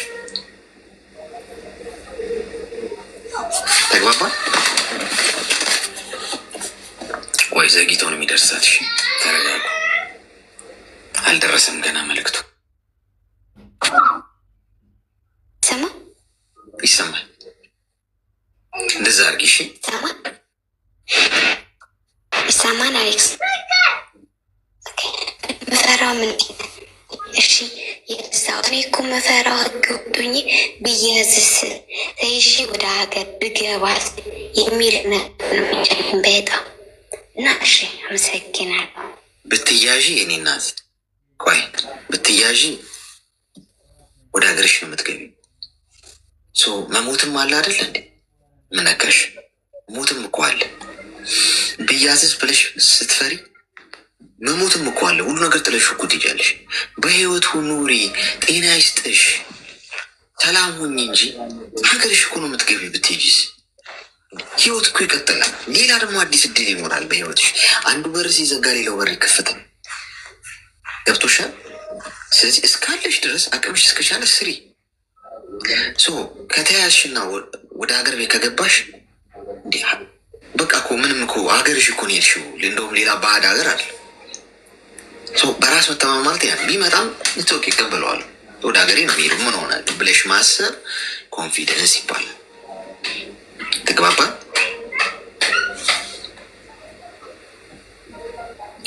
ተግባባል ወይ? ዘግይቶ ነው የሚደርሳት። እሺ ተረጋጉ። አልደረሰም ገና መልዕክቱ። ይሰማል። እንደዛ አድርጊ። እሺ ይሰማል አሌክስ። ምፈራው ምን? እሺ የዛው እኔ እኮ መፈራው ህግ ወጡኝ ብያዝስ ተይዤ ወደ ሀገር ብገባስ የሚል ነገር በጣም እና እሺ፣ አመሰግናለሁ። ብትያዥ የኔ እናት፣ ቆይ ብትያዥ ወደ ሀገርሽ ነው የምትገቢ። መሞትም አለ አይደለ እንዴ? ምነካሽ? ሞትም እኮ አለ። ብያዝስ ብለሽ ስትፈሪ መሞትም እኮ አለ። ሁሉ ነገር ጥለሽ እኮ ትሄጃለሽ። በህይወት ኑሪ፣ ጤና ይስጥሽ፣ ሰላም ሁኝ እንጂ ሀገርሽ እኮ ነው የምትገቢ። ብትሄጂስ ህይወት እኮ ይቀጥላል። ሌላ ደግሞ አዲስ እድል ይኖራል በህይወትሽ። አንዱ በር ሲዘጋ ሌላው በር ይከፈታል። ገብቶሻል? ስለዚህ እስካለሽ ድረስ አቅምሽ እስከቻለ ስሪ። ከተያያዝሽና ወደ ሀገር ቤት ከገባሽ በቃ እኮ ምንም እኮ ሀገርሽ እኮ ነው የሄድሽው። እንደውም ሌላ ባዕድ ሀገር አለ። በራስ መተማመን ማለት ያ ቢመጣም ንቶክ ይቀበለዋል። ወደ ሀገሬ ነው የሚሄዱ ምን ሆነ ብለሽ ማሰብ ኮንፊደንስ ይባላል። ተግባባ?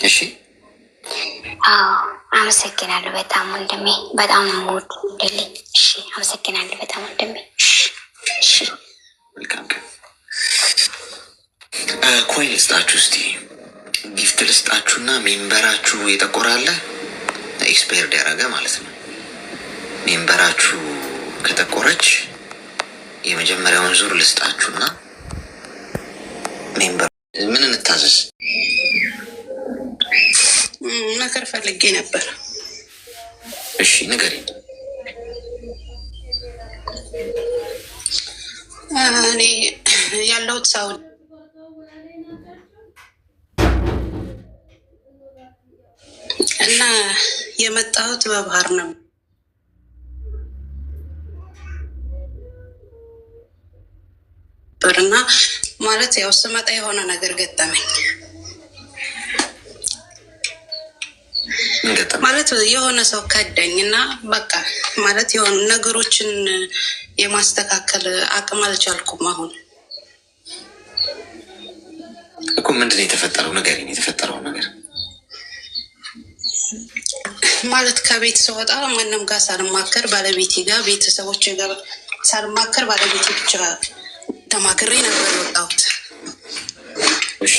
እሺ። አዎ አመሰግናለሁ በጣም ወንድሜ፣ በጣም ሞድ ልልኝ። እሺ አመሰግናለሁ በጣም ወንድሜ። እሺ መልካም ቀን። ኮይን ልስጣችሁ እስቲ ጊፍት ልስጣችሁና ሜምበራችሁ የጠቆራለ ኤክስፓየርድ ያደረገ ማለት ነው። ሜምበራችሁ ከጠቆረች የመጀመሪያውን ዙር ልስጣችሁና ሜምበር ምን እንታዘዝ? መከር ፈልጌ ነበር። እሺ ንገሪኝ። እኔ ያለሁት ሳውዲ እና የመጣሁት በባህር ነው። እና ማለት ያው ስመጣ የሆነ ነገር ገጠመኝ። ማለት የሆነ ሰው ከዳኝ እና በቃ ማለት የሆኑ ነገሮችን የማስተካከል አቅም አልቻልኩም። አሁን እኮ ምንድን ነው የተፈጠረው? ንገሪኝ። የተፈጠረው ነገር ማለት ከቤት ስወጣ ማንም ጋር ሳልማከር ባለቤቴ ጋር ቤተሰቦች ጋር ሳልማከር ባለቤቴ ብቻ ተማክሬ ነበር የወጣሁት። እሺ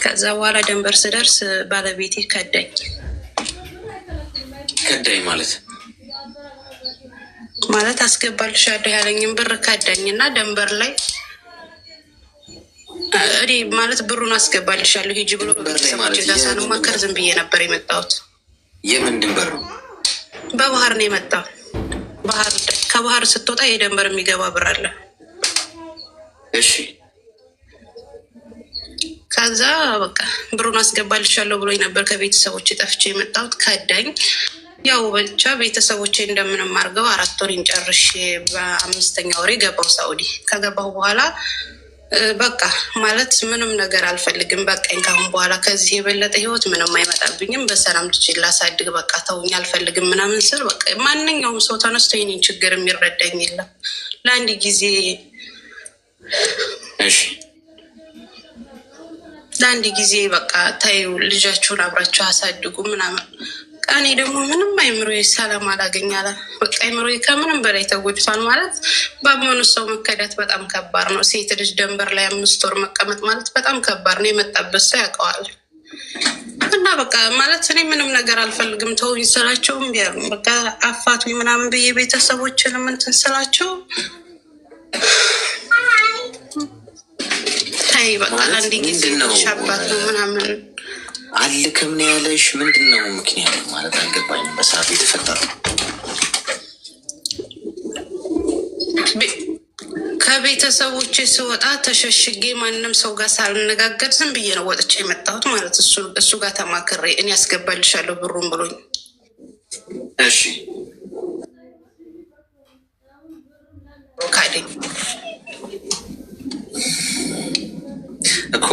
ከዛ በኋላ ደንበር ስደርስ ባለቤቴ ከዳኝ። ከዳኝ ማለት አስገባልሻለሁ ያለኝም ብር ከዳኝ እና ደንበር ላይ እኔ ማለት ብሩን አስገባልሻለሁ ሂጂ ብሎ ቤተሰቦች ጋር ሳልማከር ዝም ብዬ ነበር የመጣሁት። የምን ድንበር ነው? በባህር ነው የመጣው። ከባህር ስትወጣ የደንበር የሚገባ ብር አለ። እሺ ከዛ በቃ ብሩን አስገባልሻለሁ ብሎኝ ነበር ከቤተሰቦች ጠፍቼ የመጣሁት። ከዳኝ። ያው ብቻ ቤተሰቦቼ እንደምንም አድርገው 4 ወሬን ጨርሼ በ5ኛ ወሬ ገባሁ ሳኡዲ። ከገባሁ በኋላ በቃ ማለት ምንም ነገር አልፈልግም፣ በቃኝ ካሁን በኋላ ከዚህ የበለጠ ህይወት ምንም አይመጣብኝም፣ በሰላም ልጅ ላሳድግ፣ በቃ ተውኝ፣ አልፈልግም ምናምን ስል በቃ ማንኛውም ሰው ተነስቶ የኔን ችግር የሚረዳኝ የለም። ለአንድ ጊዜ ለአንድ ጊዜ በቃ ታዩ ልጃችሁን አብራችሁ አሳድጉ ምናምን። እኔ ደግሞ ምንም አይምሮዬ ሰላም አላገኛለ። በቃ አይምሮዬ ከምንም በላይ ተጎድቷል። ማለት በአመኑት ሰው መከዳት በጣም ከባድ ነው። ሴት ልጅ ደንበር ላይ 5 ወር መቀመጥ ማለት በጣም ከባድ ነው። የመጣበት ሰው ያውቀዋል። እና በቃ ማለት እኔ ምንም ነገር አልፈልግም ተውኝ ስላቸው እምቢ አሉኝ። በቃ አፋቱኝ ምናምን ብዬ ቤተሰቦችን እንትን ስላቸው ታይ በቃ ለአንድ ጊዜ ሻባት ነው ምናምን አልክም ነው ያለሽ። ምንድን ነው ምክንያቱ? ማለት አልገባኝም። በሰዓቱ የተፈጠረው ከቤተሰቦቼ ስወጣ ተሸሽጌ ማንም ሰው ጋር ሳልነጋገር ዝም ብዬ ነው ወጥቼ የመጣሁት። ማለት እሱ ጋር ተማክሬ እኔ ያስገባልሻለሁ ብሩን ብሎኝ። እሺ ካደኝ እኮ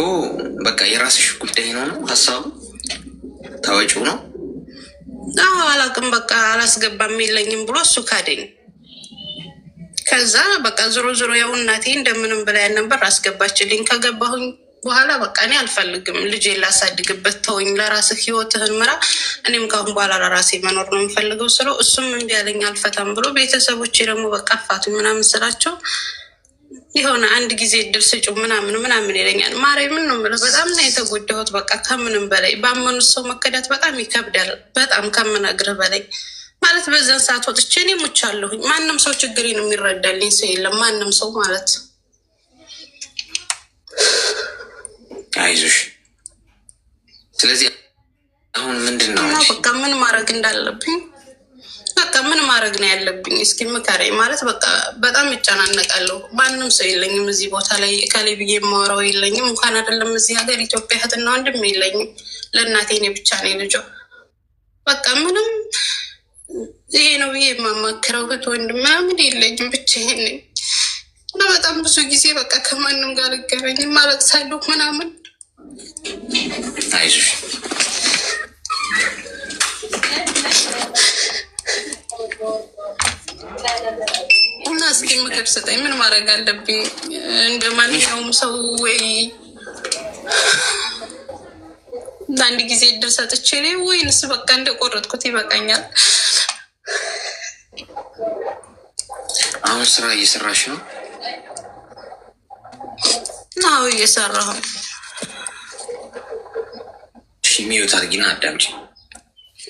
በቃ የራስሽ ጉዳይ ነው ነው ሀሳቡ ታወጪው ነው። አላውቅም በቃ አላስገባም የለኝም ብሎ እሱ ካደኝ። ከዛ በቃ ዞሮ ዞሮ ያው እናቴ እንደምንም ብላ ያን ነበር አስገባችልኝ። ከገባሁኝ በኋላ በቃ እኔ አልፈልግም ልጄን ላሳድግበት ተወኝ፣ ለራስህ ህይወትህን ምራ፣ እኔም ካሁን በኋላ ለራሴ መኖር ነው የምፈልገው ስለው እሱም እምቢ ያለኝ አልፈታም ብሎ ቤተሰቦቼ ደግሞ በቃ አፋቱኝ ምናምን ስላቸው የሆነ አንድ ጊዜ እድል ስጩ ምናምን ይለኛል። ማርያምን ነው የምለው። በጣም ነው የተጎዳሁት። በቃ ከምንም በላይ ባመኑት ሰው መከዳት በጣም ይከብዳል። በጣም ከምነግርህ በላይ ማለት በዛን ሰዓት ወጥቼ እኔ ሙቻለሁኝ። ማንም ሰው ችግሬን የሚረዳልኝ ሰው የለም። ማንም ሰው ማለት አይዞሽ። ስለዚህ አሁን ምንድን ነው በቃ ምን ማድረግ እንዳለብኝ በቃ ምን ማድረግ ነው ያለብኝ? እስኪ ምከረኝ። ማለት በቃ በጣም ይጨናነቃለሁ። ማንም ሰው የለኝም እዚህ ቦታ ላይ እከሌ ብዬ የማወራው የለኝም። እንኳን አይደለም እዚህ ሀገር ኢትዮጵያ እህትና ወንድም የለኝም። ለእናቴ እኔ ብቻ ነኝ ልጇ። በቃ ምንም ይሄ ነው ብዬ የማማክረው እህት ወንድም ምናምን የለኝም። ብቻዬን ነኝ እና በጣም ብዙ ጊዜ በቃ ከማንም ጋር ልገናኝም አለቅሳለሁ ምናምን። አይዞሽ እና እስኪ ምክር ስጠኝ። ምን ማድረግ አለብኝ? እንደ ማንኛውም ሰው ወይ አንድ ጊዜ እድል ሰጥቼ ወይንስ በቃ እንደቆረጥኩት ይበቃኛል? አሁን ስራ እየሰራሽ ነው? አዎ እየሰራሁ። እሺ ሚዩት አድርጊና አዳምጪ።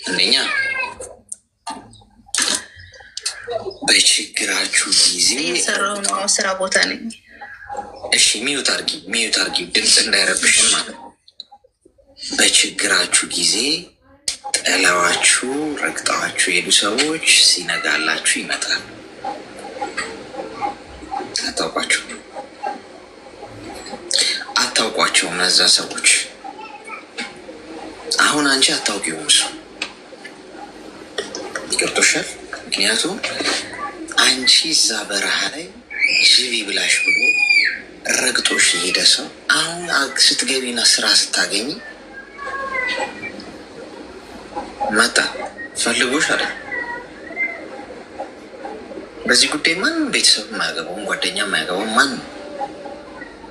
አንደኛ በችግራችሁ ጊዜ እየሰራሁ ነው፣ ስራ ቦታ ነኝ። እሺ ሚዩት አድርጊ ድምፅ እንዳይረብሽን ማለት ነው። በችግራችሁ ጊዜ ጥለዋችሁ ረግጠዋችሁ የሄዱ ሰዎች ሲነጋላችሁ ይመጣል። አታውቋቸውም እነዛ ሰዎች። አሁን አንቺ አታውቂውም፣ እሱ ይቅርቶሻል። ምክንያቱም አንቺ እዛ በረሃ ላይ ዥቢ ብላሽ ብሎ ረግጦሽ የሄደ ሰው አሁን ስትገቢና ስራ ስታገኝ መጣ ፈልጎሽ አለ። በዚህ ጉዳይ ማንም ቤተሰብ የማያገባውም ጓደኛ የማያገባውም ማንም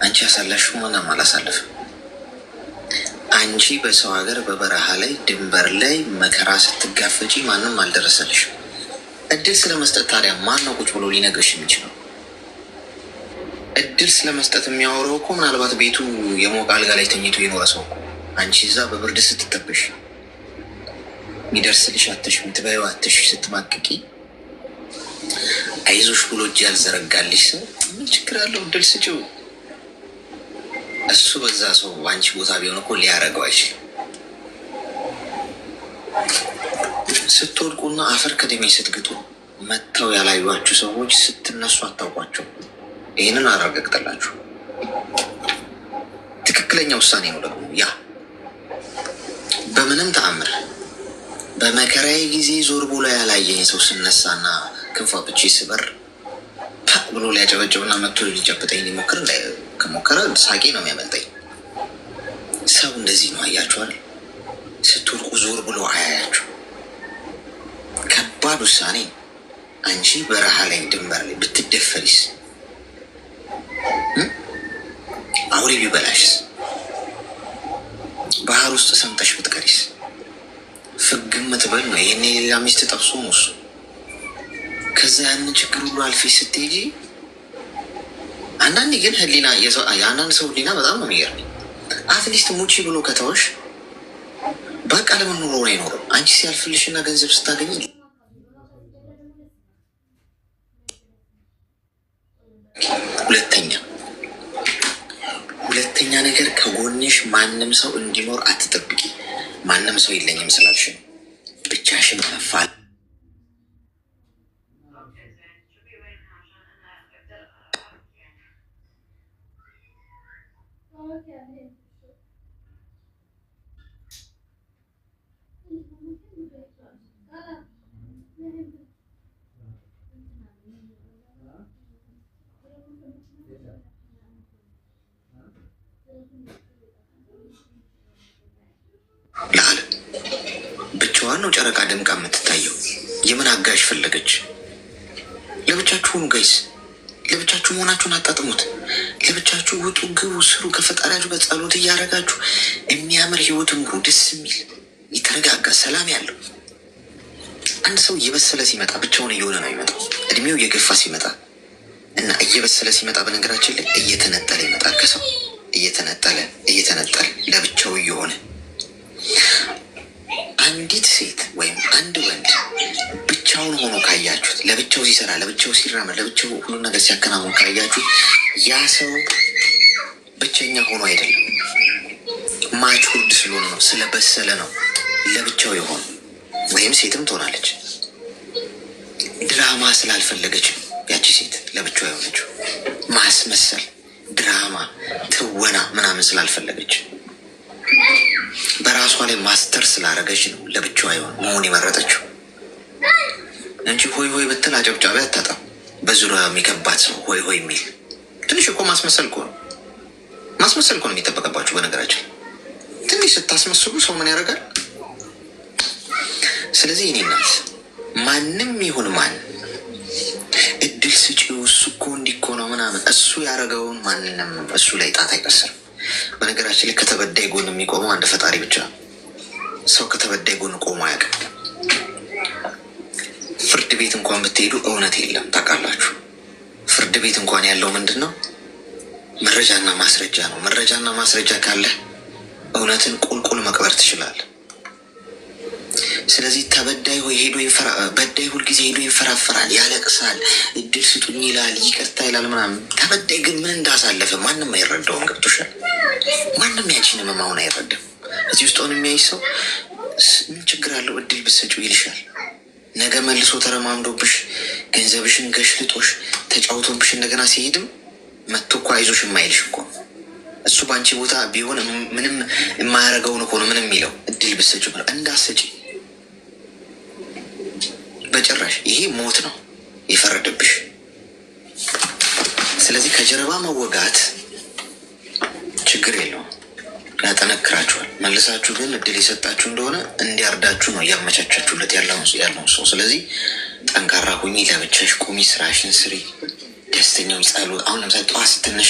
አንቺ ያሳለፍሽው ማንም አላሳለፍም። አንቺ በሰው ሀገር በበረሃ ላይ ድንበር ላይ መከራ ስትጋፈጪ ማንም አልደረሰልሽም። እድል ስለመስጠት ታዲያ ማን ነው ቁጭ ብሎ ሊነግርሽ የሚችለው? እድል ስለመስጠት የሚያወራው እኮ ምናልባት ቤቱ የሞቀ አልጋ ላይ ተኝቶ የኖረ ሰው እኮ። አንቺ እዛ በብርድ ስትጠበሽ የሚደርስልሽ አተሽ የምትበይው አተሽ ስትማቅቂ አይዞሽ ብሎ እጅ ያልዘረጋልሽ ሰው ምን ችግር አለው? እድል ስጪው። እሱ በዛ ሰው በአንቺ ቦታ ቢሆን እኮ ሊያደርገው አይችልም። ስትወድቁና አፈር ከደሜ ስትግጡ መጥተው ያላዩችሁ ሰዎች ስትነሱ አታውቋቸው። ይህንን አረጋግጠላችሁ። ትክክለኛ ውሳኔ ነው ደግሞ ያ። በምንም ተአምር በመከራዬ ጊዜ ዞር ብሎ ያላየኝ ሰው ስነሳና ክንፏ ብቼ ስበር ብሎ ሊያጨበጭብና መጥቶ ሊጨብጠኝ ሊሞክር ከሞከረ ሳቄ ነው የሚያመልጠኝ። ሰው እንደዚህ ነው። አያችኋል? ስትወርቁ ዞር ብሎ አያያችሁ። ከባድ ውሳኔ። አንቺ በረሃ ላይ ድንበር ላይ ብትደፈሪስ? አውሬ ቢበላሽስ? ባህር ውስጥ ሰምጠሽ ብትቀሪስ? ፍግም ትበል ነው። ይህን የሌላ ሚስት ጠብሶ ነው እሱ። ከዛ ያንን ችግር ሁሉ አልፌ ስትሄጂ አንዳንዴ ግን ህሊና የአንዳንድ ሰው ህሊና በጣም ነው የሚገርመኝ። አትሊስት ሙቺ ብሎ ከተወሽ በቃ ለምን ኑሮ ነው አይኖርም? አንቺ ሲያልፍልሽና ገንዘብ ስታገኝ ሁለተኛ ነገር ከጎንሽ ማንም ሰው እንዲኖር አትጠብቂ። ማንም ሰው የለኝም ስላልሽ ብቻሽን መፋል ብቻዋን ነው ጨረቃ ደምቃ የምትታየው። የምን አጋዥ ፈለገች? ለብቻችሁ ሁኑ ጋይስ። ለብቻችሁ መሆናችሁን አጣጥሙት። ለብቻችሁ ውጡ፣ ግቡ፣ ስሩ። ከፈጣሪያችሁ ጋር ጸሎት እያደረጋችሁ የሚያምር ህይወት ኑሩ። ደስ የሚል የተረጋጋ ሰላም ያለው። አንድ ሰው እየበሰለ ሲመጣ ብቻውን እየሆነ ነው ይመጣው። እድሜው እየገፋ ሲመጣ እና እየበሰለ ሲመጣ በነገራችን ላይ እየተነጠለ ይመጣል። ከሰው እየተነጠለ ለብቻው እየሆነ አንዲት ሴት ወይም አንድ ወንድ ብቻውን ሆኖ ካያችሁት፣ ለብቻው ሲሰራ፣ ለብቻው ሲራመድ፣ ለብቻው ሁሉ ነገር ሲያከናውን ካያችሁት ያ ሰው ብቸኛ ሆኖ አይደለም፣ ማቹርድ ስለሆነ ነው፣ ስለበሰለ ነው ለብቻው የሆነ። ወይም ሴትም ትሆናለች። ድራማ ስላልፈለገች ያቺ ሴት ለብቻዋ የሆነችው ማስመሰል፣ ድራማ፣ ትወና ምናምን ስላልፈለገች በራሷ ላይ ማስተር ስላደረገች ነው ለብቻዋ መሆን የመረጠችው እንጂ ሆይ ሆይ ብትል አጨብጫቢ አታጣም። በዙሪያ የሚከባት ሰው ሆይ ሆይ የሚል ትንሽ እኮ ማስመሰል እኮ ነው። ማስመሰል እኮ ነው የሚጠበቅባችሁ። በነገራችን ትንሽ ስታስመስሉ ሰው ምን ያደርጋል? ስለዚህ እኔ ናት ማንም ይሁን ማን እድል ስጪው፣ እሱ እኮ እንዲህ እኮ ነው ምናምን፣ እሱ ያደረገውን ማንንም እሱ ላይ ጣት አይቀስርም። በነገራችን ላይ ከተበዳይ ጎን የሚቆመው አንድ ፈጣሪ ብቻ። ሰው ከተበዳይ ጎን ቆሞ አያውቅም። ፍርድ ቤት እንኳን ብትሄዱ እውነት የለም ታውቃላችሁ። ፍርድ ቤት እንኳን ያለው ምንድን ነው? መረጃና ማስረጃ ነው። መረጃና ማስረጃ ካለ እውነትን ቁልቁል መቅበር ትችላለህ። ስለዚህ ተበዳይ በዳይ ሁልጊዜ ሄዶ ይንፈራፈራል፣ ያለቅሳል፣ እድል ስጡኝ ይላል፣ ይቅርታ ይላል ምናምን። ተበዳይ ግን ምን እንዳሳለፈ ማንም አይረዳውም። ገብቶሻል? ማንም ያንቺን መማውን አይረዳም። እዚህ ውስጥ ሆን የሚያይ ሰው ምን ችግር አለው እድል ብትሰጪው ይልሻል። ነገ መልሶ ተረማምዶብሽ ገንዘብሽን ገሽልጦሽ ተጫውቶብሽ እንደገና ሲሄድም መጥቶ እኮ አይዞሽ የማይልሽ እኮ እሱ በአንቺ ቦታ ቢሆን ምንም የማያደርገውን እኮ ነው ምንም የሚለው እድል ብትሰጪው እንዳትሰጪ በጭራሽ። ይሄ ሞት ነው የፈረደብሽ። ስለዚህ ከጀርባ መወጋት ችግር የለውም፣ ያጠነክራችኋል። መልሳችሁ ግን እድል የሰጣችሁ እንደሆነ እንዲያርዳችሁ ነው እያመቻቻችሁለት ያለውን ሰው። ስለዚህ ጠንካራ ሁኚ፣ ለብቻሽ ቁሚ፣ ስራሽን ስሪ፣ ደስተኛው ጸሎት። አሁን ለምሳሌ ጠዋት ስትነሽ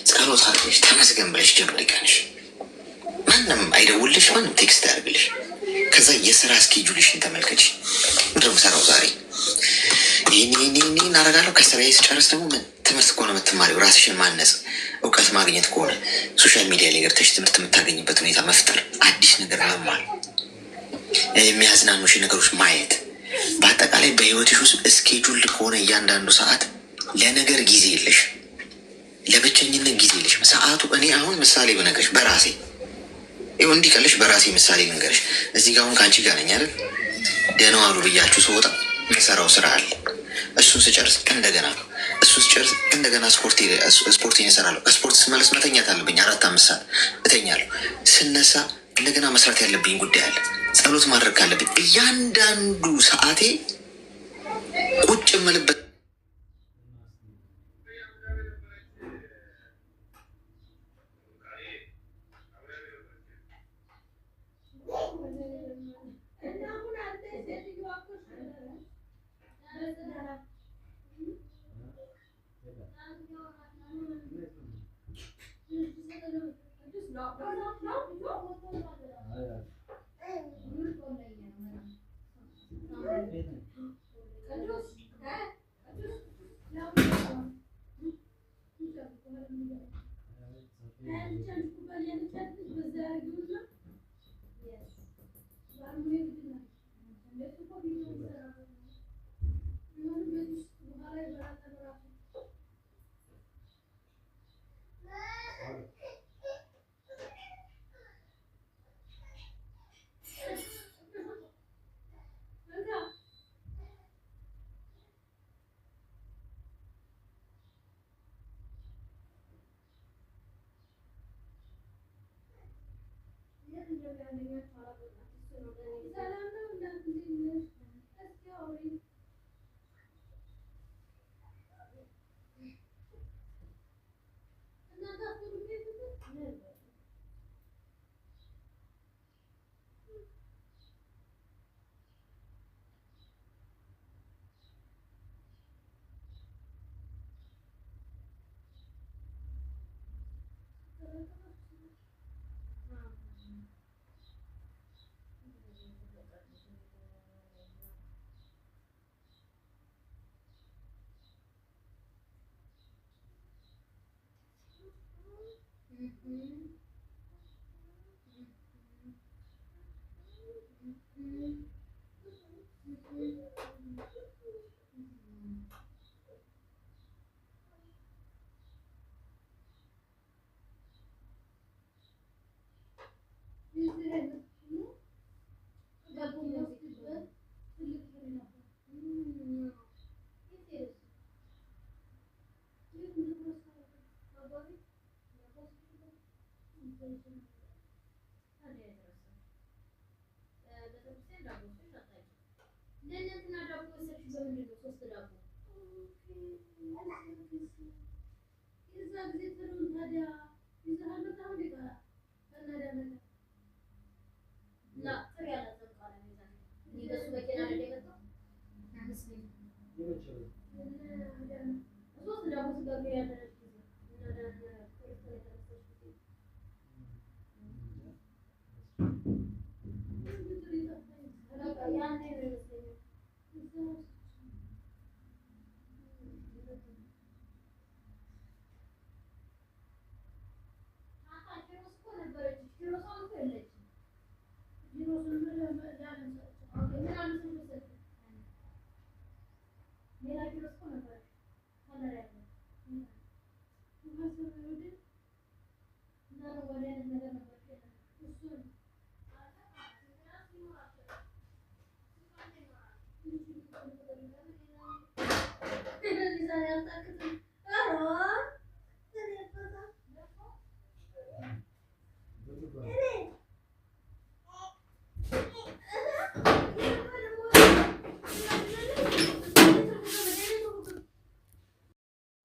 ጸሎት አድርገሽ ተመስገን ብለሽ ጀምሪ ቀንሽ። ማንም አይደውልሽ፣ ማንም ቴክስት ያደርግልሽ። ከዛ የስራ እስኬጁልሽን ተመልከች። ምንድን ነው የምሰራው ዛሬ? ይህን እናደርጋለሁ። ከስራዬ ስጨርስ ደግሞ ትምህርት ከሆነ የምትማሪው ራስሽን ማነጽ፣ እውቀት ማግኘት ከሆነ ሶሻል ሚዲያ ላይ ገብተሽ ትምህርት የምታገኝበት ሁኔታ መፍጠር፣ አዲስ ነገር መማር፣ የሚያዝናኑሽ ነገሮች ማየት። በአጠቃላይ በህይወትሽ ውስጥ እስኬጁል ከሆነ እያንዳንዱ ሰዓት ለነገር ጊዜ የለሽ፣ ለብቸኝነት ጊዜ የለሽ ሰዓቱ። እኔ አሁን ምሳሌ ብነግርሽ በራሴ ይኸው እንዲቀልሽ በራሴ ምሳሌ ልንገርሽ። እዚህ ጋር አሁን ከአንቺ ጋር ነኝ አይደል? ደህና ዋሉ ብያችሁ ስወጣ የምሰራው ስራ አለ። እሱን ስጨርስ እንደገና ስፖርት እሰራለሁ። ከስፖርት ስመለስ መተኛት አለብኝ። 4-5 ሰዓት እተኛለሁ። ስነሳ እንደገና መስራት ያለብኝ ጉዳይ አለ። ጸሎት ማድረግ ካለብኝ እያንዳንዱ ሰዓቴ ቁጭ የምልበት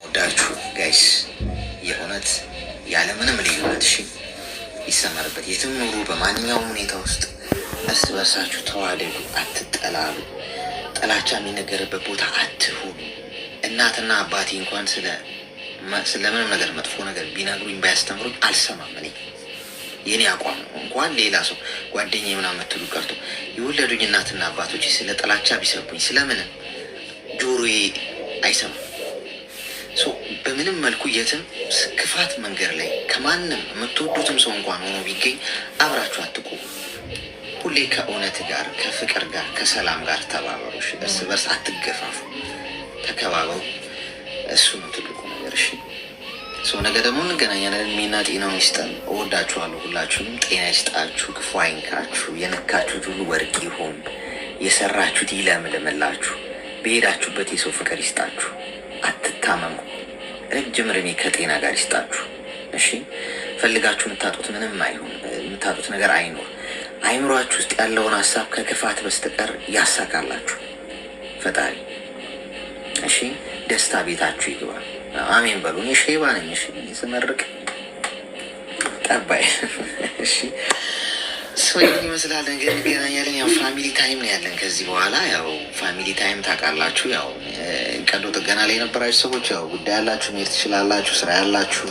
ወዳችሁ ጋይስ የእውነት ያለምንም ልዩነት እሺ ይሰመርበት። የትም ኑሩ፣ በማንኛውም ሁኔታ ውስጥ እርስ በርሳችሁ ተዋደዱ፣ አትጠላሉ። ጥላቻ የሚነገርበት ቦታ አትሁኑ። እናትና አባቴ እንኳን ስለምንም ነገር መጥፎ ነገር ቢነግሩኝ ባያስተምሩኝ አልሰማም። እኔ የኔ አቋም ነው። እንኳን ሌላ ሰው ጓደኛ ምናምን የምትሉ ቀርቶ የወለዱኝ እናትና አባቶች ስለ ጥላቻ ቢሰብኩኝ ስለምንም ጆሮዬ አይሰማም። በምንም መልኩ የትም ክፋት መንገድ ላይ ከማንም የምትወዱትም ሰው እንኳን ሆኖ ቢገኝ አብራችሁ አትቁሙ። ሁሌ ከእውነት ጋር፣ ከፍቅር ጋር፣ ከሰላም ጋር ተባበሩ። እርስ በርስ አትገፋፉ፣ ተከባበሩ። እሱ ነው ትልቁ ነገር። እሺ ሰው ነገ ደግሞ እንገናኛለን። እድሜና ጤናውን ይስጠን። እወዳችኋለሁ። ሁላችሁንም ጤና ይስጣችሁ፣ ክፉ አይንካችሁ፣ የነካችሁት ሁሉ ወርቅ ይሁን፣ የሰራችሁት ይለምልምላችሁ፣ በሄዳችሁበት የሰው ፍቅር ይስጣችሁ። አትታመሙ። ረጅም እድሜ ከጤና ጋር ይስጣችሁ። እሺ ፈልጋችሁ የምታጡት ምንም አይሁን፣ የምታጡት ነገር አይኖር። አይምሯችሁ ውስጥ ያለውን ሀሳብ ከክፋት በስተቀር ያሳካላችሁ ፈጣሪ። እሺ ደስታ ቤታችሁ ይግባ። አሜን በሉ። እኔ ሼባ ነኝ። እሺ ስመርቅ ጠባይ። እሺ ሰው ይመስላል እንግዲህ እንገናኛለን። ያው ፋሚሊ ታይም ነው ያለን ከዚህ በኋላ። ያው ፋሚሊ ታይም ታውቃላችሁ። ያው ቀዶ ጥገና ላይ የነበራችሁ ሰዎች ያው ጉዳይ ያላችሁ መሄድ ትችላላችሁ። ስራ ያላችሁ